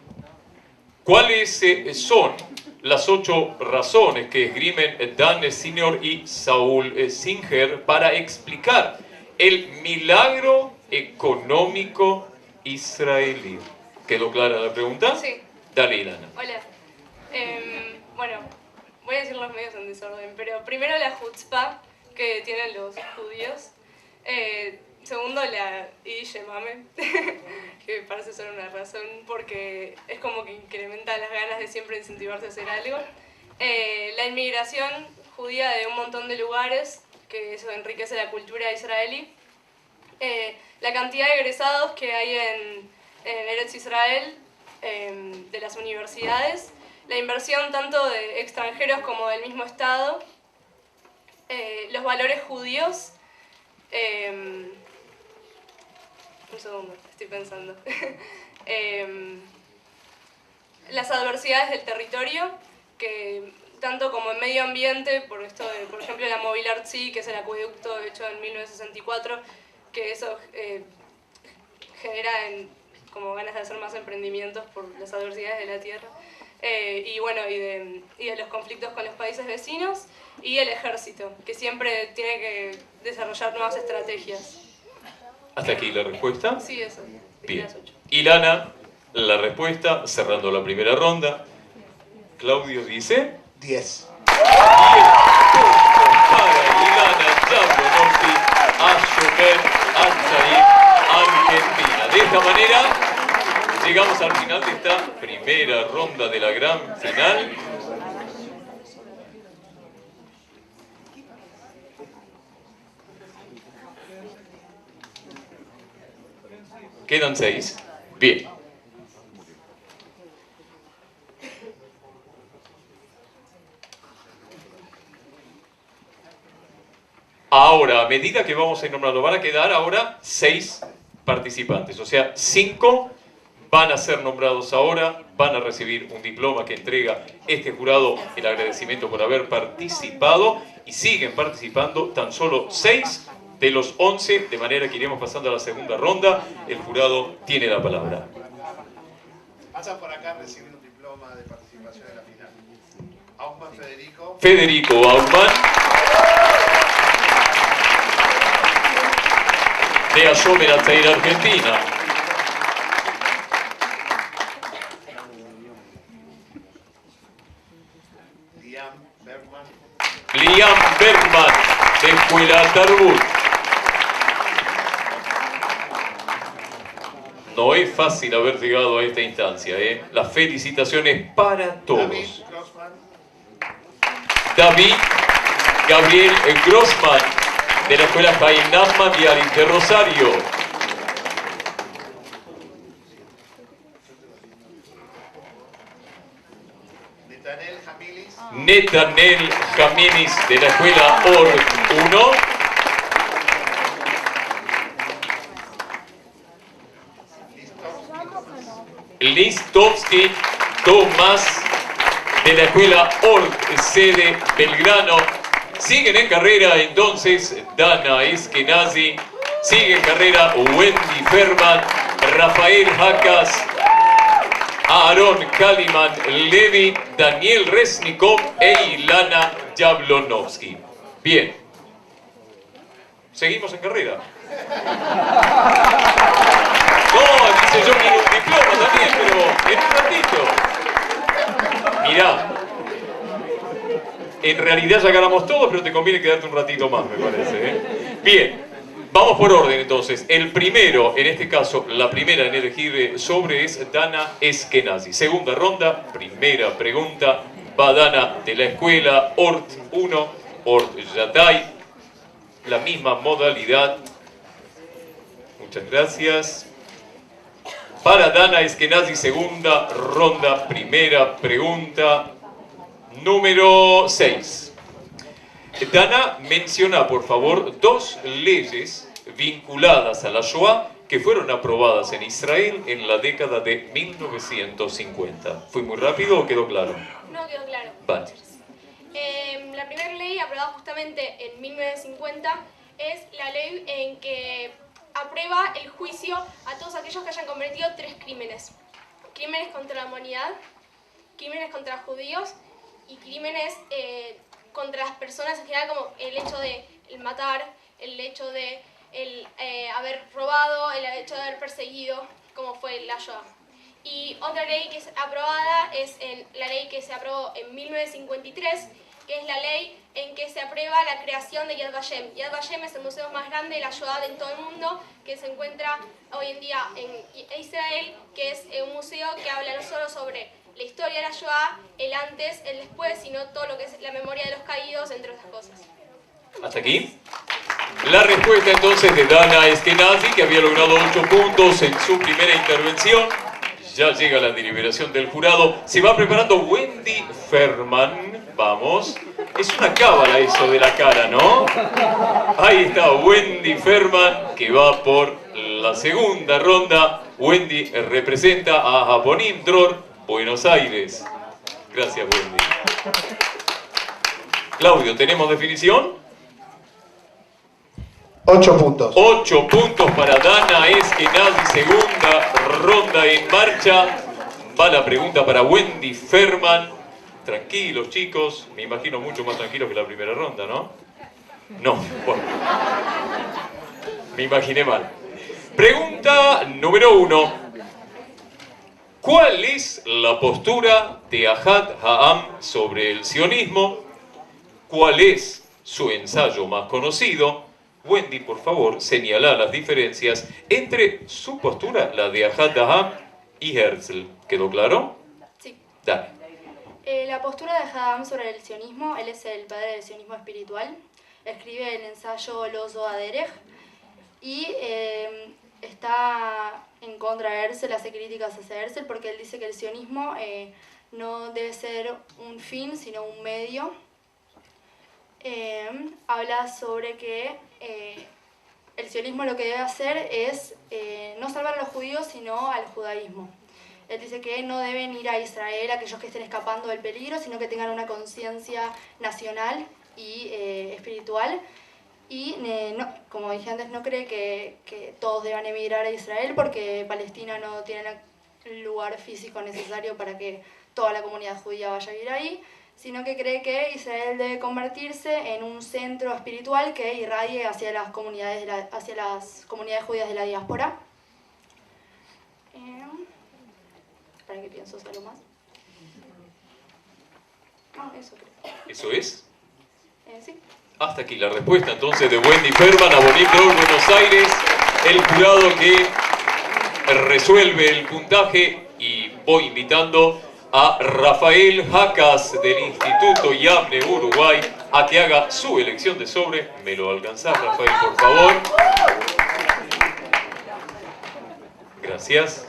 ¿cuáles son las 8 razones que esgrimen Dan Senior y Saúl Singer para explicar el milagro económico israelí? ¿Quedó clara la pregunta? Sí. Dale, Ilana. Hola. Bueno, voy a decir los medios en desorden, pero primero la chutzpah que tienen los judíos. Segundo, la Yiddish-Mame, que me parece ser una razón porque es como que incrementa las ganas de siempre incentivarse a hacer algo. La inmigración judía de un montón de lugares, que eso enriquece la cultura israelí. La cantidad de egresados que hay en Eretz Israel, de las universidades. La inversión tanto de extranjeros como del mismo Estado. Los valores judíos. Un segundo, estoy pensando. Las adversidades del territorio, que tanto como en medio ambiente, por esto de, por ejemplo, la Mobil Artsy, que es el acueducto hecho en 1964, que eso genera como ganas de hacer más emprendimientos por las adversidades de la tierra. Y bueno, y de los conflictos con los países vecinos. y el ejército, que siempre tiene que desarrollar nuevas estrategias. ¿Hasta aquí la respuesta? Sí, eso. Bien. Ilana, la respuesta, cerrando la primera ronda. Claudio dice... 10. Para Ilana Jablonowski, Ashomer, Achaí, Argentina. De esta manera, llegamos al final de esta primera ronda de la gran final. Quedan 6. Bien. Ahora, a medida que vamos a ir nombrando, van a quedar ahora 6 participantes. O sea, 5 van a ser nombrados ahora, van a recibir un diploma que entrega este jurado, el agradecimiento por haber participado, y siguen participando tan solo 6 de los 11, de manera que iremos pasando a la segunda ronda. El jurado tiene la palabra. Pasa por acá a recibir un diploma de participación en la final. Aumann Federico. Federico Aumann. De Ashomer Achaí, Argentina. Liam Bergman, de Escuela Tarbut. No es fácil haber llegado a esta instancia, ¿eh? Las felicitaciones para todos. David Gabriel Grossman, de la Escuela Jaime Nachman Viaris de Rosario. Netanel Jamilis, de la Escuela OR 1. Listovsky Tomás, de la Escuela ORT sede Belgrano. Siguen en carrera entonces Dana Eskenazi, sigue en carrera Wendy Ferman, Rafael Jacas, Aaron Kaliman Levi, Daniel Resnikov e Ilana Jablonowski. Bien. Seguimos en carrera. No, dice yo quiero un diploma también, pero en un ratito. Mirá. En realidad ya ganamos todos, pero te conviene quedarte un ratito más, me parece, ¿eh? Bien. Vamos por orden entonces. El primero, en este caso, la primera en elegir sobre es Dana Eskenazi. Segunda ronda, primera pregunta. Va Dana de la Escuela ORT 1, ORT Yatay. La misma modalidad. Muchas gracias. Para Dana Eskenazi, segunda ronda, primera pregunta. Número 6. Dana, menciona por favor 2 leyes vinculadas a la Shoah que fueron aprobadas en Israel en la década de 1950. ¿Fue muy rápido o quedó claro? No quedó claro. Vale. La primera ley aprobada justamente en 1950 es la ley en que aprueba el juicio a todos aquellos que hayan cometido 3 crímenes. Crímenes contra la humanidad, crímenes contra judíos y crímenes contra las personas en general, como el hecho de matar, el hecho de haber robado, el hecho de haber perseguido, como fue la Shoah. Y otra ley que es aprobada es la ley que se aprobó en 1953, que es la ley en que se aprueba la creación de Yad Vashem. Yad Vashem es el museo más grande de la Shoah en todo el mundo, que se encuentra hoy en día en Israel, que es un museo que habla no solo sobre la historia de la Shoah, el antes, el después, sino todo lo que es la memoria de los caídos, entre otras cosas. ¿Hasta aquí? La respuesta entonces de Dana Eskenazi, que había logrado 8 puntos en su primera intervención. Ya llega la deliberación del jurado. Se va preparando Wendy Ferman. Vamos. Es una cábala eso de la cara, ¿no? Ahí está Wendy Ferman, que va por la segunda ronda. Wendy representa a Abonim Dror, Buenos Aires. Gracias, Wendy. Claudio, ¿tenemos definición? 8 puntos. 8 puntos para Dana Eskenazi, segunda ronda en marcha. Va la pregunta para Wendy Ferman. Tranquilos, chicos. Me imagino mucho más tranquilos que la primera ronda, ¿no? No, bueno. Me imaginé mal. Pregunta número 1. ¿Cuál es la postura de Ahad Ha'am sobre el sionismo? ¿Cuál es su ensayo más conocido? Wendy, por favor, señala las diferencias entre su postura, la de Ahad Ha'am, y Herzl. ¿Quedó claro? Sí. Dale. La postura de Ha'am sobre el sionismo, él es el padre del sionismo espiritual, escribe el ensayo Lo Zohar Derech y está en contra de Herzl, hace críticas hacia Herzl porque él dice que el sionismo no debe ser un fin, sino un medio. Habla sobre que el sionismo lo que debe hacer es no salvar a los judíos, sino al judaísmo. Él dice que no deben ir a Israel aquellos que estén escapando del peligro, sino que tengan una conciencia nacional y espiritual. Y, no, como dije antes, no cree que todos deban emigrar a Israel porque Palestina no tiene el lugar físico necesario para que toda la comunidad judía vaya a vivir ahí, sino que cree que Israel debe convertirse en un centro espiritual que irradie hacia las comunidades judías de la diáspora. ¿Para qué pienso? ¿Algo más? No, eso creo. ¿Eso es? Sí. Hasta aquí la respuesta entonces de Wendy Ferman a Bonín Dror, Buenos Aires. El jurado que resuelve el puntaje, y voy invitando a Rafael Jacas del Instituto Yamne Uruguay a que haga su elección de sobre. ¿Me lo alcanzás, Rafael, por favor? Gracias.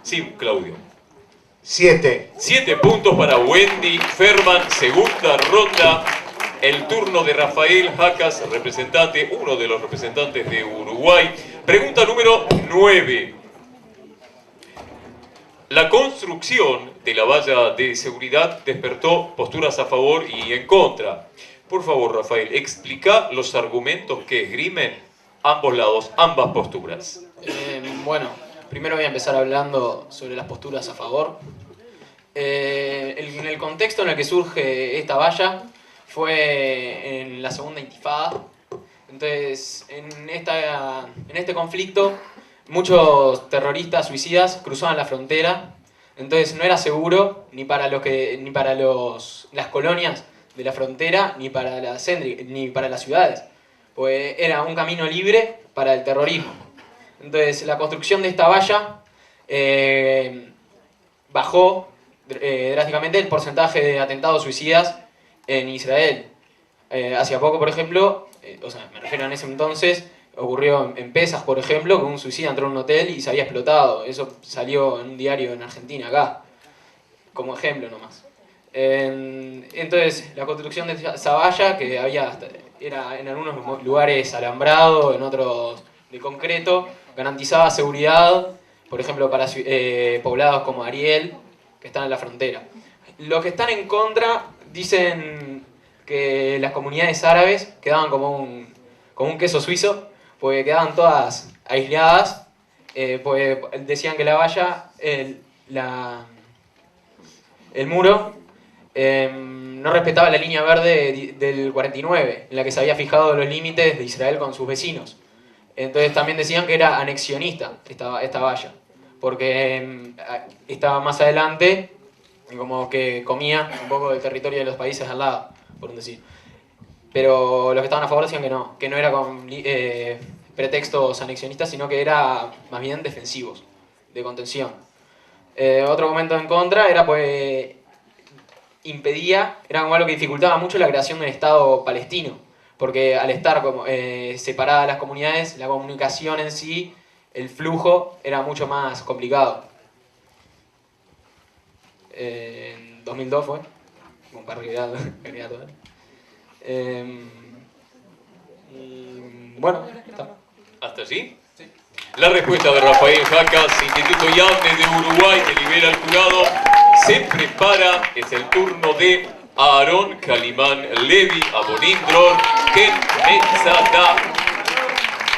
Sí, Claudio. 7. 7 puntos para Wendy Ferman, segunda ronda. El turno de Rafael Jacas, uno de los representantes de Uruguay. Pregunta número 9. La construcción de la valla de seguridad despertó posturas a favor y en contra. Por favor, Rafael, explica los argumentos que esgrimen ambos lados, ambas posturas. Bueno, primero voy a empezar hablando sobre las posturas a favor. En el contexto en el que surge esta valla fue en la segunda intifada. Entonces, en este conflicto, muchos terroristas suicidas cruzaban la frontera. Entonces, no era seguro ni para las colonias de la frontera ni para las ciudades. Pues era un camino libre para el terrorismo. Entonces, la construcción de esta valla bajó drásticamente el porcentaje de atentados suicidas en Israel. Hace poco, por ejemplo, me refiero a ese entonces, ocurrió en Pesach, por ejemplo, que un suicida entró en un hotel y se había explotado. Eso salió en un diario en Argentina, acá, como ejemplo nomás. Entonces, la construcción de esa valla, que era en algunos lugares alambrado, en otros de concreto, garantizaba seguridad, por ejemplo, para poblados como Ariel, que están en la frontera. Los que están en contra dicen que las comunidades árabes quedaban como un queso suizo, porque quedaban todas aisladas, pues decían que la valla, el muro, no respetaba la línea verde del 49, en la que se había fijado los límites de Israel con sus vecinos. Entonces también decían que era anexionista esta valla, porque estaba más adelante, como que comía un poco del territorio de los países al lado, por un decir. Pero los que estaban a favor decían que no era con pretextos anexionistas, sino que era más bien defensivos, de contención. Otro argumento en contra era pues era como algo que dificultaba mucho la creación del Estado palestino, porque al estar como, separadas las comunidades, la comunicación en sí, el flujo era mucho más complicado. En 2002 fue, un par de candidatos. Bueno, está. ¿Hasta allí? Sí. La respuesta de Rafael Jacas, Instituto Yamne de Uruguay, que libera al jurado. Se prepara, es el turno de Aarón Calimán Levi, Abonín Dror, Ken Metzada.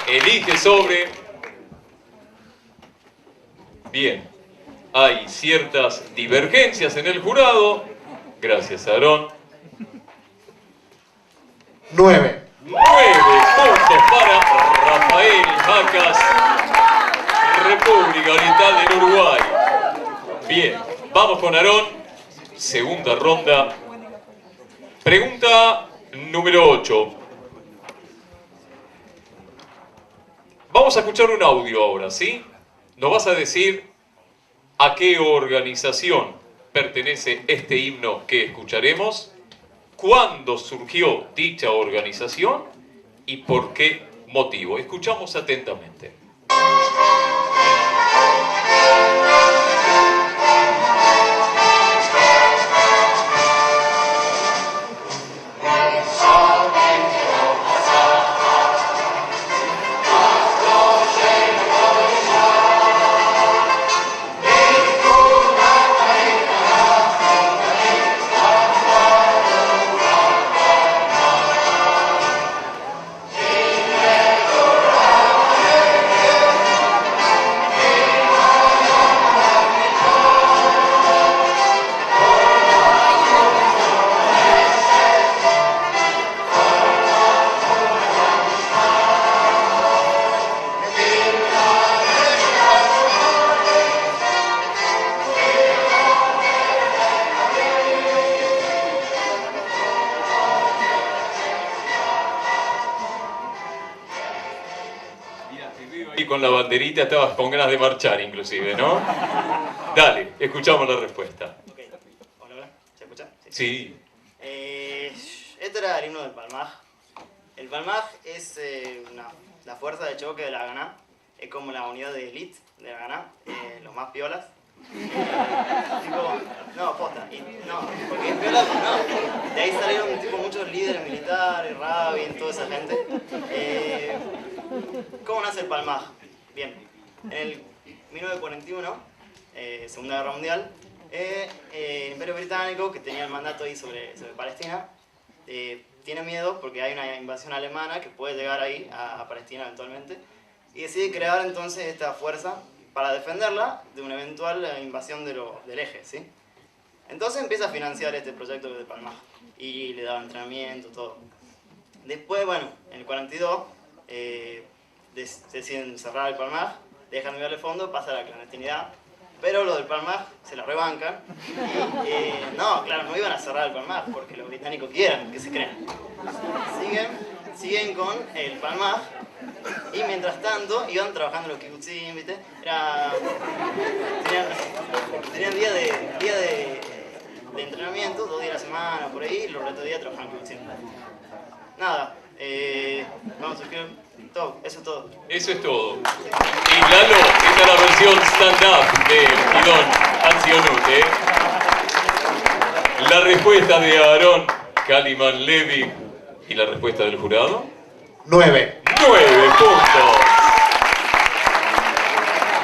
Elige sobre. Bien, hay ciertas divergencias en el jurado. Gracias, Aarón. 9. 9 puntos para Rafael Jacas, República Oriental del Uruguay. Bien, vamos con Aarón. Segunda ronda. Pregunta número 8. Vamos a escuchar un audio ahora, ¿sí? Nos vas a decir a qué organización pertenece este himno que escucharemos, cuándo surgió dicha organización y por qué motivo. Escuchamos atentamente. Y con la banderita estabas con ganas de marchar inclusive, ¿no? Dale, escuchamos la respuesta. Hola, hola. ¿Se escucha? Sí. Este era el himno del Palmaj. El Palmaj es la fuerza de choque de la Haganá. Es como la unidad de élite de la Haganá, los más piolas. No, posta. Porque piolas, no. De ahí salieron muchos líderes militares, Rabin, toda esa gente. ¿Cómo nace el Palmaj? Bien, en el 1941, Segunda Guerra Mundial, el Imperio Británico, que tenía el mandato ahí sobre Palestina, tiene miedo porque hay una invasión alemana que puede llegar ahí a Palestina eventualmente, y decide crear entonces esta fuerza para defenderla de una eventual invasión del eje, ¿sí? Entonces empieza a financiar este proyecto de Palmaj y le daba entrenamiento, todo. Después, bueno, en el 42 deciden cerrar el Palmaj, dejan de darle fondo, pasa a la clandestinidad, pero los del Palmaj se la rebancan y no, claro, no iban a cerrar el Palmaj porque los británicos quieran, que se crean. Siguen con el Palmaj y mientras tanto iban trabajando los kibbutzim, ¿viste? Tenían día de entrenamiento, 2 días a la semana, por ahí, y los otros días trabajaban en kibbutzim. Nada, vamos a escribir todo, eso es todo. Eso es todo. Y Lalo, esta es la versión stand-up de Gidón Hatziionut, ¿eh? La respuesta de Aarón Kaliman Levi y la respuesta del jurado. 9. 9 puntos.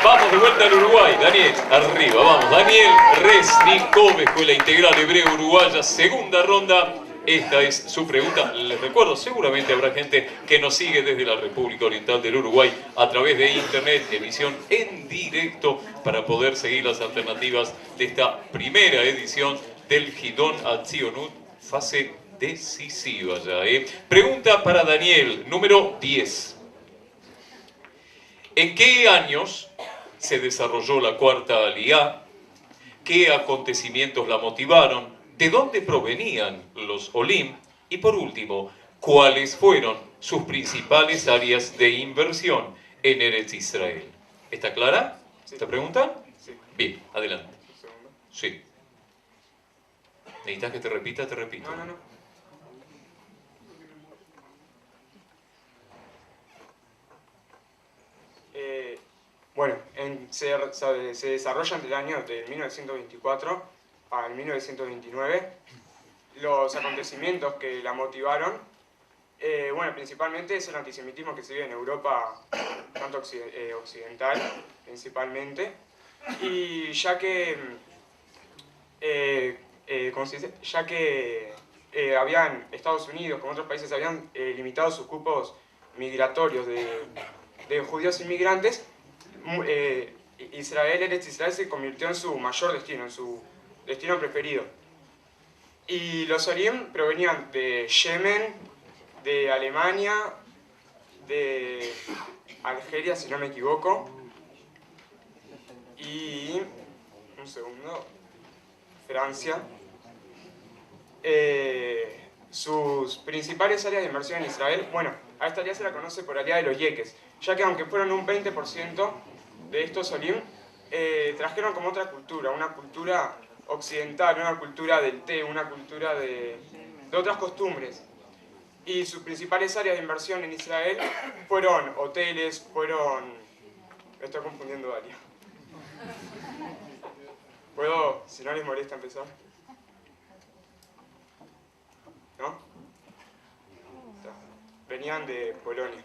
Vamos de vuelta al Uruguay. Daniel, arriba, vamos. Daniel Resnikov, Escuela Integral Hebreo Uruguaya, segunda ronda. Esta es su pregunta. Les recuerdo, seguramente habrá gente que nos sigue desde la República Oriental del Uruguay a través de internet, emisión en directo, para poder seguir las alternativas de esta primera edición del Gidón Hatziionut, fase decisiva ya, ¿eh? Pregunta para Daniel, número 10. ¿En qué años se desarrolló la Cuarta Aliyá? ¿Qué acontecimientos la motivaron? ¿De dónde provenían los Olim? Y por último, ¿cuáles fueron sus principales áreas de inversión en Eretz Israel? ¿Está clara esta pregunta? Sí. Bien, adelante. Sí. ¿Necesitas que te repita? Te repito. No. Bueno, se desarrolla entre el año de 1924 al 1929. Los acontecimientos que la motivaron, bueno, principalmente es el antisemitismo que se vive en Europa, tanto occidental principalmente, y ya que habían Estados Unidos como otros países habían limitado sus cupos migratorios de judíos inmigrantes, Eretz Israel se convirtió en su mayor destino, en su destino preferido. Y los Olim provenían de Yemen, de Alemania, de Algeria, si no me equivoco, y, un segundo, Francia. Sus principales áreas de inversión en Israel, bueno, a esta área se la conoce por área de los yeques, ya que aunque fueron un 20% de estos Olim, trajeron como otra cultura, una cultura occidental, una cultura del té, una cultura de otras costumbres. Y sus principales áreas de inversión en Israel fueron hoteles, me estoy confundiendo, Dalia. ¿Puedo, si no les molesta, empezar? ¿No? Está. Venían de Polonia.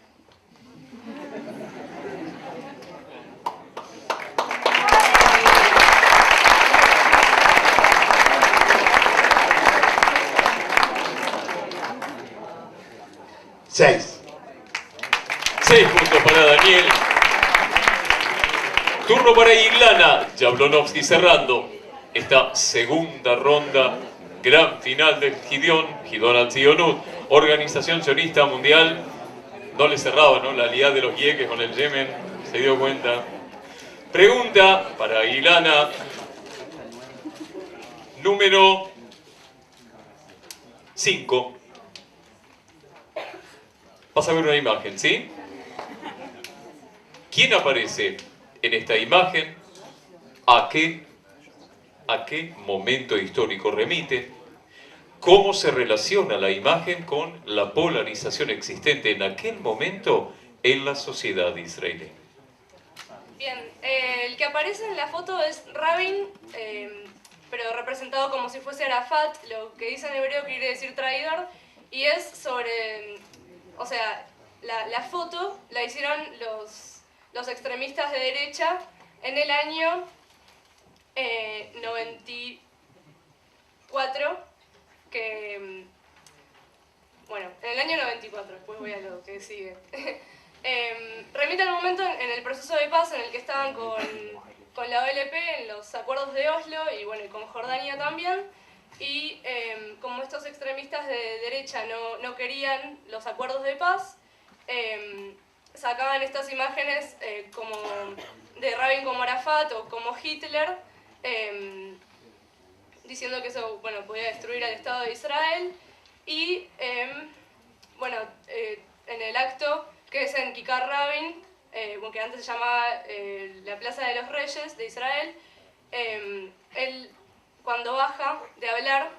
Seis puntos para Daniel. Turno para Ilana Jablonowski cerrando esta segunda ronda. Gran final del Gidón Atzionut, Organización Sionista Mundial. No le cerraba, ¿no? La alianza de los yeques con el Yemen, se dio cuenta. Pregunta para Ilana, número 5. Vas a ver una imagen, ¿sí? ¿Quién aparece en esta imagen? ¿A qué momento histórico remite? ¿Cómo se relaciona la imagen con la polarización existente en aquel momento en la sociedad israelí? Bien, el que aparece en la foto es Rabin, pero representado como si fuese Arafat, lo que dice en hebreo quiere decir traidor, y es sobre, o sea, la foto la hicieron los extremistas de derecha en el año 94, que, bueno, en el año 94, después voy a lo que sigue. Remite al momento en el proceso de paz en el que estaban con la OLP en los acuerdos de Oslo y bueno, y con Jordania también, y como estos extremistas de derecha no querían los acuerdos de paz, sacaban estas imágenes como de Rabin como Arafat o como Hitler, diciendo que eso, bueno, podía destruir al Estado de Israel. Y bueno, en el acto que es en Kikar Rabin, que antes se llamaba la Plaza de los Reyes de Israel, él cuando baja de hablar,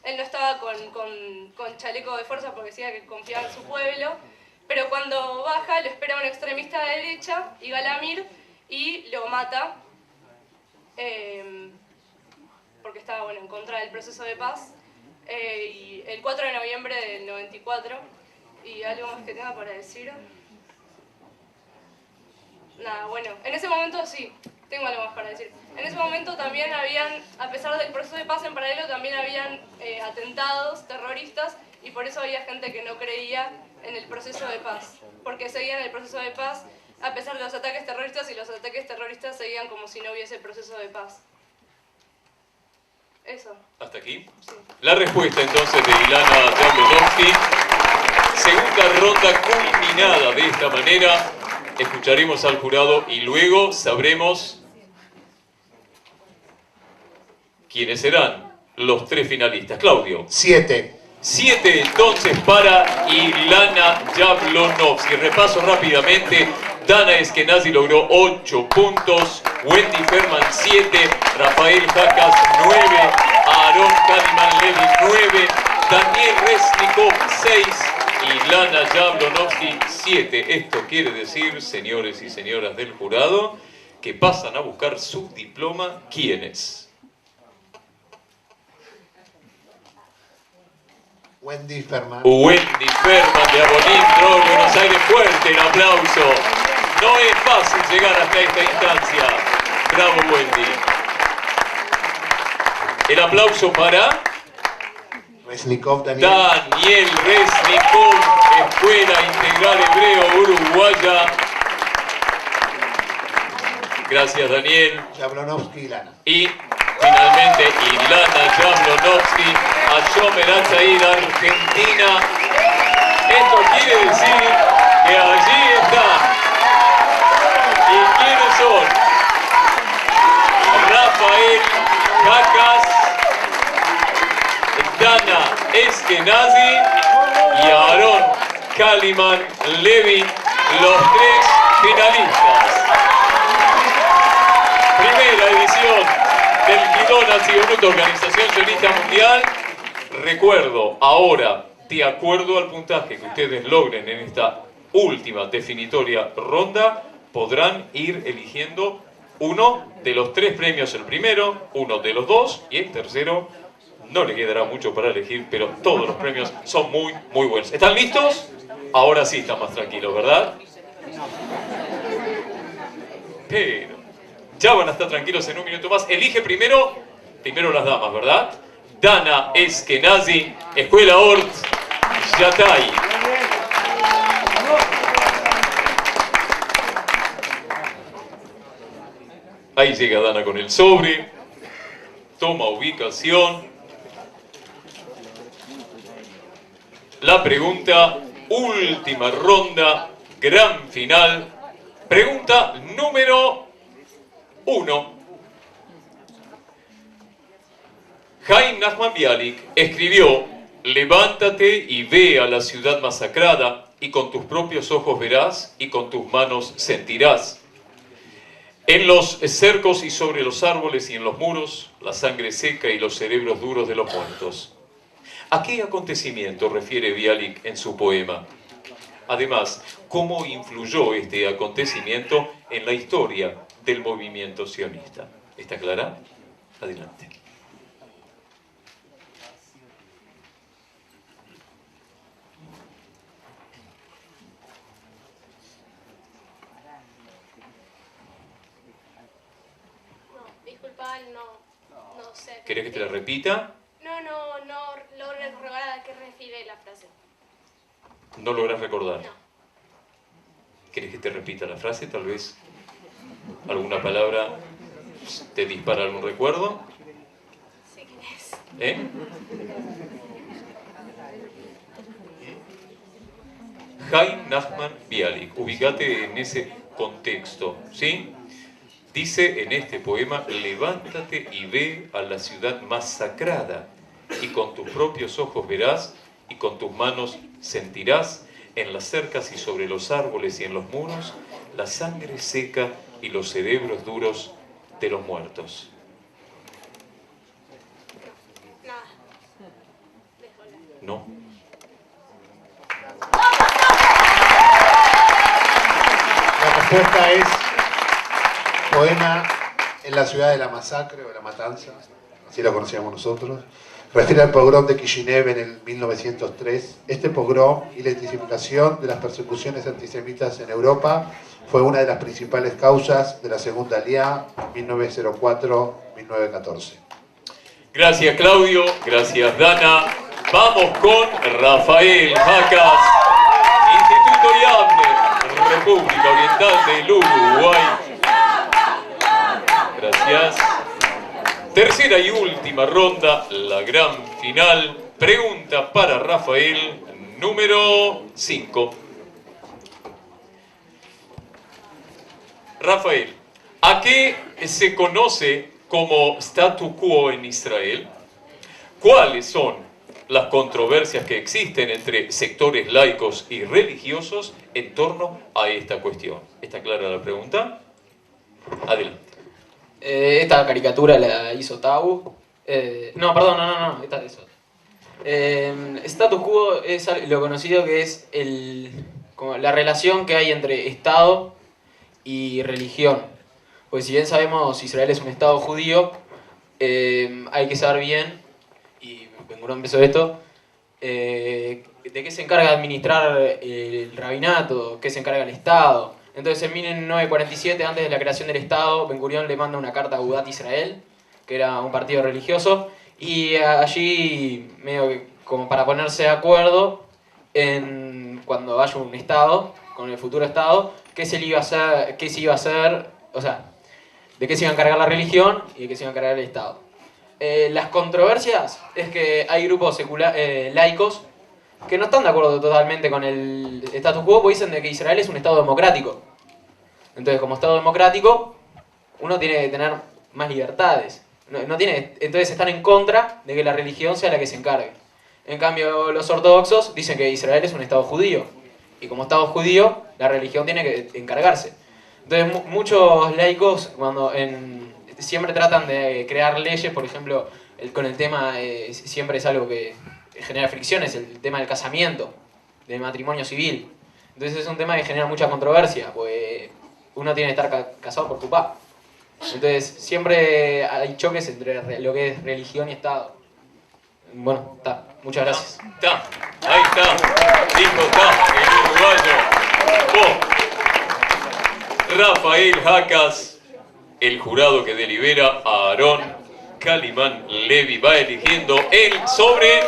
él no estaba con chaleco de fuerza porque decía que confiaba en su pueblo, pero cuando baja lo espera un extremista de derecha, Yigal Amir, y lo mata porque estaba, bueno, en contra del proceso de paz, y el 4 de noviembre del 94. ¿Y algo más que tenga para decir? Nada, bueno, en ese momento sí, tengo algo más para decir. En ese momento también habían, a pesar del proceso de paz en paralelo, también habían atentados terroristas, y por eso había gente que no creía en el proceso de paz, porque seguían el proceso de paz a pesar de los ataques terroristas, y los ataques terroristas seguían como si no hubiese proceso de paz. Eso. ¿Hasta aquí? Sí. La respuesta entonces de Ilana Jablonowski. Segunda ronda culminada de esta manera. Escucharemos al jurado y luego sabremos quiénes serán los tres finalistas. Claudio. 7. 7 entonces para Ilana Jablonowski. Repaso rápidamente. Dana Eskenazi logró 8 puntos, Wendy Ferman 7, Rafael Jacas 9, Aaron Kahneman Levy 9, Daniel Resnikov 6 y Ilana Jablonowski 7. Esto quiere decir, señores y señoras del jurado, que pasan a buscar su diploma. ¿Quiénes? Wendy Ferman. Wendy Ferman de Abolín, Buenos Aires. Fuerte el aplauso. No es fácil llegar hasta esta instancia. Bravo, Wendy. El aplauso para Resnikov, Daniel. Daniel Resnikov, Escuela Integral Hebreo Uruguaya. Gracias, Daniel. Jablonowski, Ilana. Y finalmente Ilana Jablonovsky, a Yomer Atzair, Argentina. Esto quiere decir que allí están. ¿Y quiénes son? Rafael Jacas, Dana Eskenazi y Aaron Kaliman Levy, los tres finalistas. Primera edición del Gidón Hatzionut, Organización Sionista Mundial. Recuerdo, ahora, de acuerdo al puntaje que ustedes logren en esta última definitoria ronda, podrán ir eligiendo uno de los tres premios, el primero, uno de los dos y el tercero. No le quedará mucho para elegir, pero todos los premios son muy, muy buenos. ¿Están listos? Ahora sí están más tranquilos, ¿verdad? Pero ya van a estar tranquilos en un minuto más. Elige primero las damas, ¿verdad? Dana Eskenazi, Escuela Ort, Yatay. Ahí llega Dana con el sobre. Toma ubicación. La pregunta, última ronda, gran final. Pregunta número 1. Haim Nachman Bialik escribió: levántate y ve a la ciudad masacrada, y con tus propios ojos verás y con tus manos sentirás. En los cercos y sobre los árboles y en los muros, la sangre seca y los cerebros duros de los muertos. ¿A qué acontecimiento refiere Bialik en su poema? Además, ¿cómo influyó este acontecimiento en la historia del movimiento sionista? ¿Está clara? Adelante. Disculpa, no sé. ¿Querés que te la repita? No logro recordar a qué refiere la frase. ¿No lográs recordar? No. ¿Querés que te repita la frase? Tal vez alguna palabra te dispara algún recuerdo. Sí, querés. ¿Eh? Haim Nachman Bialik, ubicate en ese contexto, ¿sí? Dice en este poema: levántate y ve a la ciudad masacrada, y con tus propios ojos verás y con tus manos sentirás, en las cercas y sobre los árboles y en los muros, la sangre seca y los cerebros duros de los muertos. Nada. ¿No? La respuesta es poema en la ciudad de la masacre o de la matanza, así lo conocíamos nosotros. Refiere al pogrom de Kishinev en el 1903. Este pogrom y la intensificación de las persecuciones antisemitas en Europa fue una de las principales causas de la Segunda Aliyá 1904-1914. Gracias, Claudio. Gracias, Dana. Vamos con Rafael Jacas, Instituto Yavne, República Oriental del Uruguay. Gracias. Tercera y última ronda, la gran final. Pregunta para Rafael, número 5. Rafael, ¿a qué se conoce como statu quo en Israel? ¿Cuáles son las controversias que existen entre sectores laicos y religiosos en torno a esta cuestión? ¿Está clara la pregunta? Adelante. Esta caricatura la hizo Tau. No, esta es otra. Status quo es lo conocido que es como la relación que hay entre Estado y religión. Pues si bien sabemos Israel es un Estado judío, hay que saber bien, y Ben-Gurión empezó esto, de qué se encarga de administrar el rabinato, qué se encarga el Estado. Entonces en 1947, antes de la creación del Estado, Ben-Gurión le manda una carta a Agudat Israel, que era un partido religioso, y allí, medio que como para ponerse de acuerdo en cuando haya un Estado, con el futuro Estado, qué se iba a hacer, o sea, de qué se iba a encargar la religión y de qué se iba a encargar el Estado. Las controversias es que hay grupos laicos que no están de acuerdo totalmente con el status quo, porque dicen de que Israel es un Estado democrático. Entonces, como Estado democrático, uno tiene que tener más libertades. Entonces están en contra de que la religión sea la que se encargue. En cambio, los ortodoxos dicen que Israel es un Estado judío. Y como Estado judío, la religión tiene que encargarse. Entonces, muchos laicos siempre tratan de crear leyes, por ejemplo, con el tema, siempre es algo que genera fricciones, el tema del casamiento, del matrimonio civil. Entonces es un tema que genera mucha controversia, pues uno tiene que estar casado por tu papá. Entonces siempre hay choques entre lo que es religión y Estado. Bueno, está. Muchas gracias. Está. Ahí está. Dijo está. El uruguayo. Rafael Jacas, el jurado que delibera, a Aarón Calimán Levi, va eligiendo el sobre,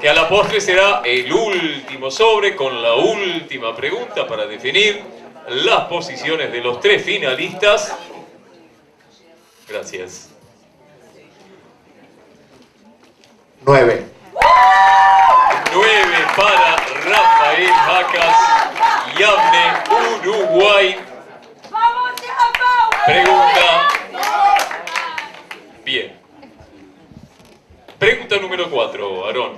que a la postre será el último sobre con la última pregunta para definir las posiciones de los tres finalistas. Gracias. 9. 9 para Rafael Jacas, Yavne, Uruguay. Pregunta. Bien. Pregunta número 4, Aarón.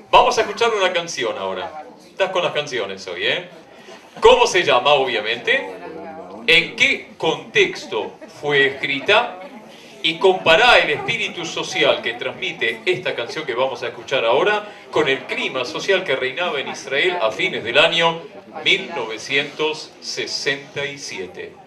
Vamos a escuchar una canción ahora. Estás con las canciones hoy, ¿eh? ¿Cómo se llama, obviamente? ¿En qué contexto fue escrita? Y compará el espíritu social que transmite esta canción que vamos a escuchar ahora con el clima social que reinaba en Israel a fines del año 1967.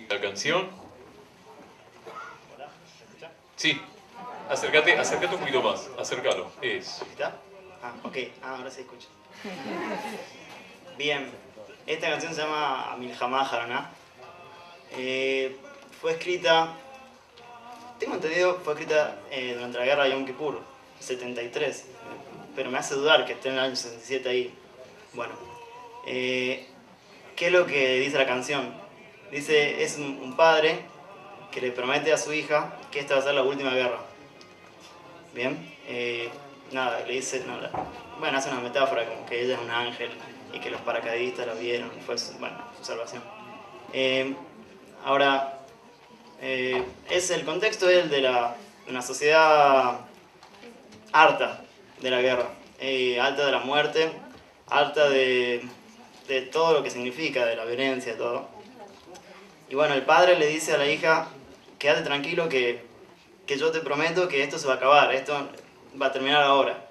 La canción. Sí. Acércate un poquito más. Acércalo. Eso. ¿Está? Ah, ok. Ahora se escucha. Bien. Esta canción se llama Milhamá Haraná. Fue escrita, tengo entendido, fue escrita durante la guerra de Yom Kippur, 73. Pero me hace dudar que esté en el año 67 ahí. Bueno. ¿Qué es lo que dice la canción? Dice, es un padre que le promete a su hija que esta va a ser la última guerra. Bien, nada, le dice, no, bueno, hace una metáfora como que ella es un ángel y que los paracaidistas la vieron, fue su salvación. Ahora, el contexto es el de una sociedad harta de la guerra, harta de la muerte, harta de todo lo que significa, de la violencia, todo. Y bueno, el padre le dice a la hija, quédate tranquilo que yo te prometo que esto se va a acabar, esto va a terminar ahora.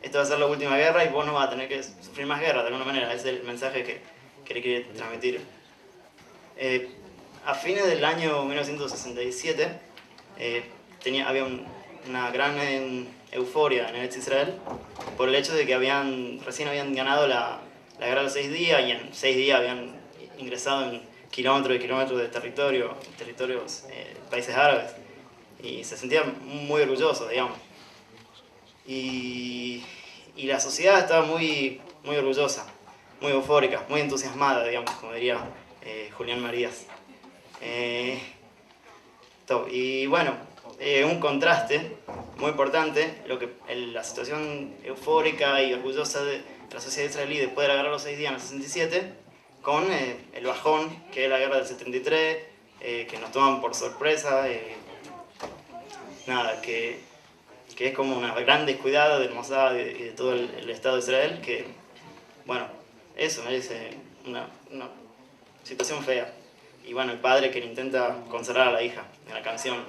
Esto va a ser la última guerra y vos no vas a tener que sufrir más guerra, de alguna manera. Ese es el mensaje que le quiere transmitir. A fines del año 1967 había una gran euforia en Eretz Israel por el hecho de que recién habían ganado la guerra de los 6 días y en 6 días habían ingresado en kilómetros y kilómetros de territorios países árabes, y se sentían muy orgullosos, digamos. Y la sociedad estaba muy, muy orgullosa, muy eufórica, muy entusiasmada, digamos, como diría Julián Marías. Y bueno, un contraste muy importante, la situación eufórica y orgullosa de la sociedad israelí después de la guerra de los 6 días en el 67, con el bajón que es la guerra del 73, que nos toman por sorpresa, nada, que es como una gran descuidada del Mossad y de todo el Estado de Israel, que, bueno, eso es una situación fea. Y bueno, el padre que le intenta consolar a la hija en la canción.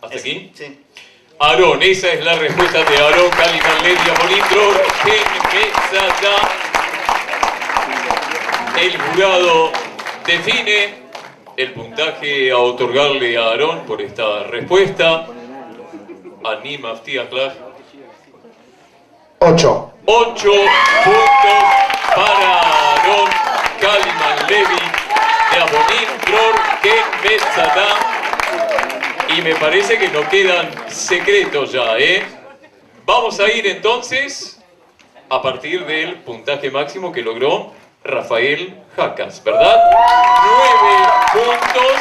¿Hasta aquí? Sí. Aarón, esa es la respuesta de Aarón Kaliman Levi Abonim Dror Metzada. El jurado define el puntaje a otorgarle a Aarón por esta respuesta. Ani Maftiach Lach. 8. 8 puntos para Aarón Kaliman Levi de Abonim Dror Metzada. Y me parece que no quedan secretos ya, ¿eh? Vamos a ir entonces a partir del puntaje máximo que logró Rafael Jacas, ¿verdad? 9 puntos.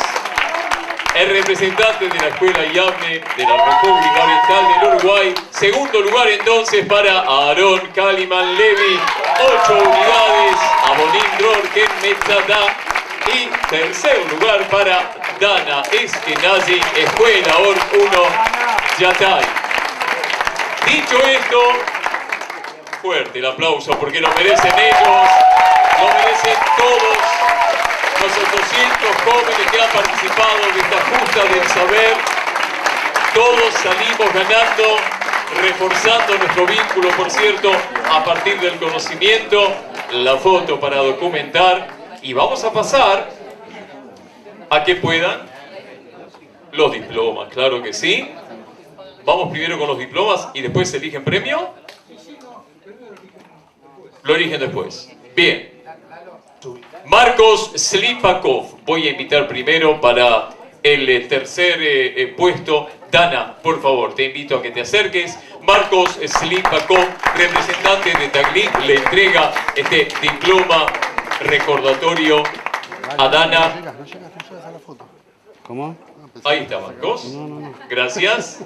El representante de la Escuela Yavne de la República Oriental del Uruguay. Segundo lugar entonces para Aarón Kaliman Levi. 8 unidades. Abonim Dror Metzada. Y tercer lugar para Dana Eskenazi, Escuela Or 1 Yatay. Dicho esto, fuerte el aplauso porque lo merecen ellos, lo merecen todos los 800 jóvenes que han participado de esta justa del saber. Todos salimos ganando, reforzando nuestro vínculo, por cierto, a partir del conocimiento. La foto para documentar. Y vamos a pasar a que puedan los diplomas, claro que sí. Vamos primero con los diplomas y después se eligen premio. Lo eligen después. Bien. Marcos Slipakov. Voy a invitar primero para el tercer puesto. Dana, por favor, te invito a que te acerques. Marcos Slipakov, representante de Taglit, le entrega este diploma recordatorio a Dana. ¿Cómo? Ahí está, Marcos. Gracias.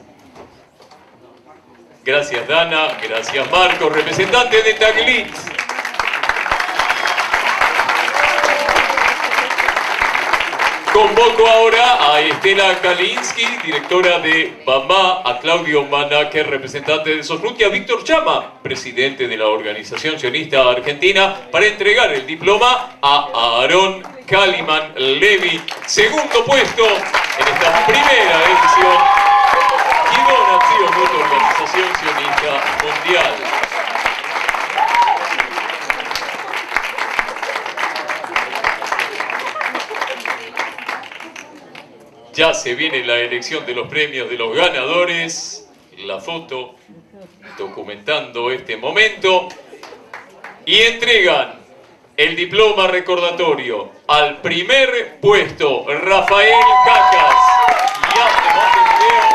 Gracias, Dana. Gracias, Marcos, representante de Taglit. Convoco ahora a Estela Kalinsky, directora de BAMA, a Claudio Manaker, representante de Sosnut, y a Víctor Chama, presidente de la Organización Sionista Argentina, para entregar el diploma a Aarón Kaliman Levi. Segundo puesto en esta primera edición. Gidón Acción Organización Sionista Mundial. Ya se viene la elección de los premios de los ganadores. La foto documentando este momento. Y entregan el diploma recordatorio al primer puesto, Rafael Jacas. Y ante Montevideo,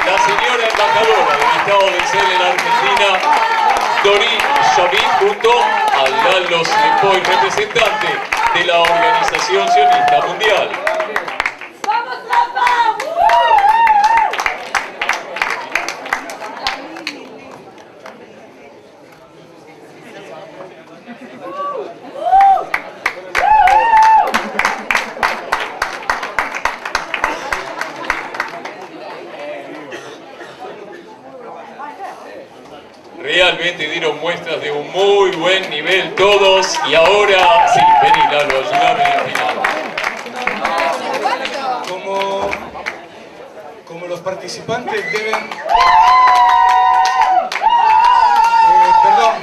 la señora embajadora del Estado de Israel en la Argentina, Dorin Shavin, junto a Lalo Slepoy, representante de la Organización Sionista Mundial. Realmente dieron muestras de un muy buen nivel todos. Y ahora, sí, vení Lalo, ayúdame al final. Como los participantes deben... perdón,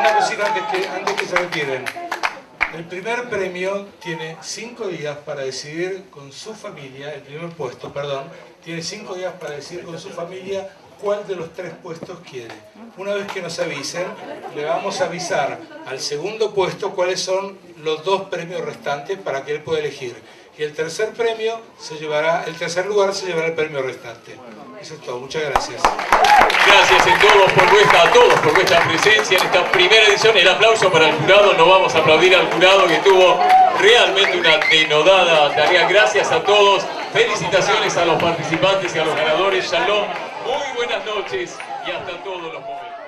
una cosita antes que se retiren. El primer premio tiene 5 días para decidir con su familia, el primer puesto, perdón, tiene 5 días para decidir con su familia cuál de los 3 puestos quiere. Una vez que nos avisen, le vamos a avisar al segundo puesto cuáles son los 2 premios restantes para que él pueda elegir. Y el tercer premio se llevará, el tercer lugar se llevará el premio restante. Eso es todo, muchas gracias. Gracias a todos por vuestra presencia en esta primera edición. El aplauso para el jurado, no vamos a aplaudir al jurado que tuvo realmente una denodada tarea. Gracias a todos, felicitaciones a los participantes y a los ganadores. Shalom, muy buenas noches y hasta todos los momentos.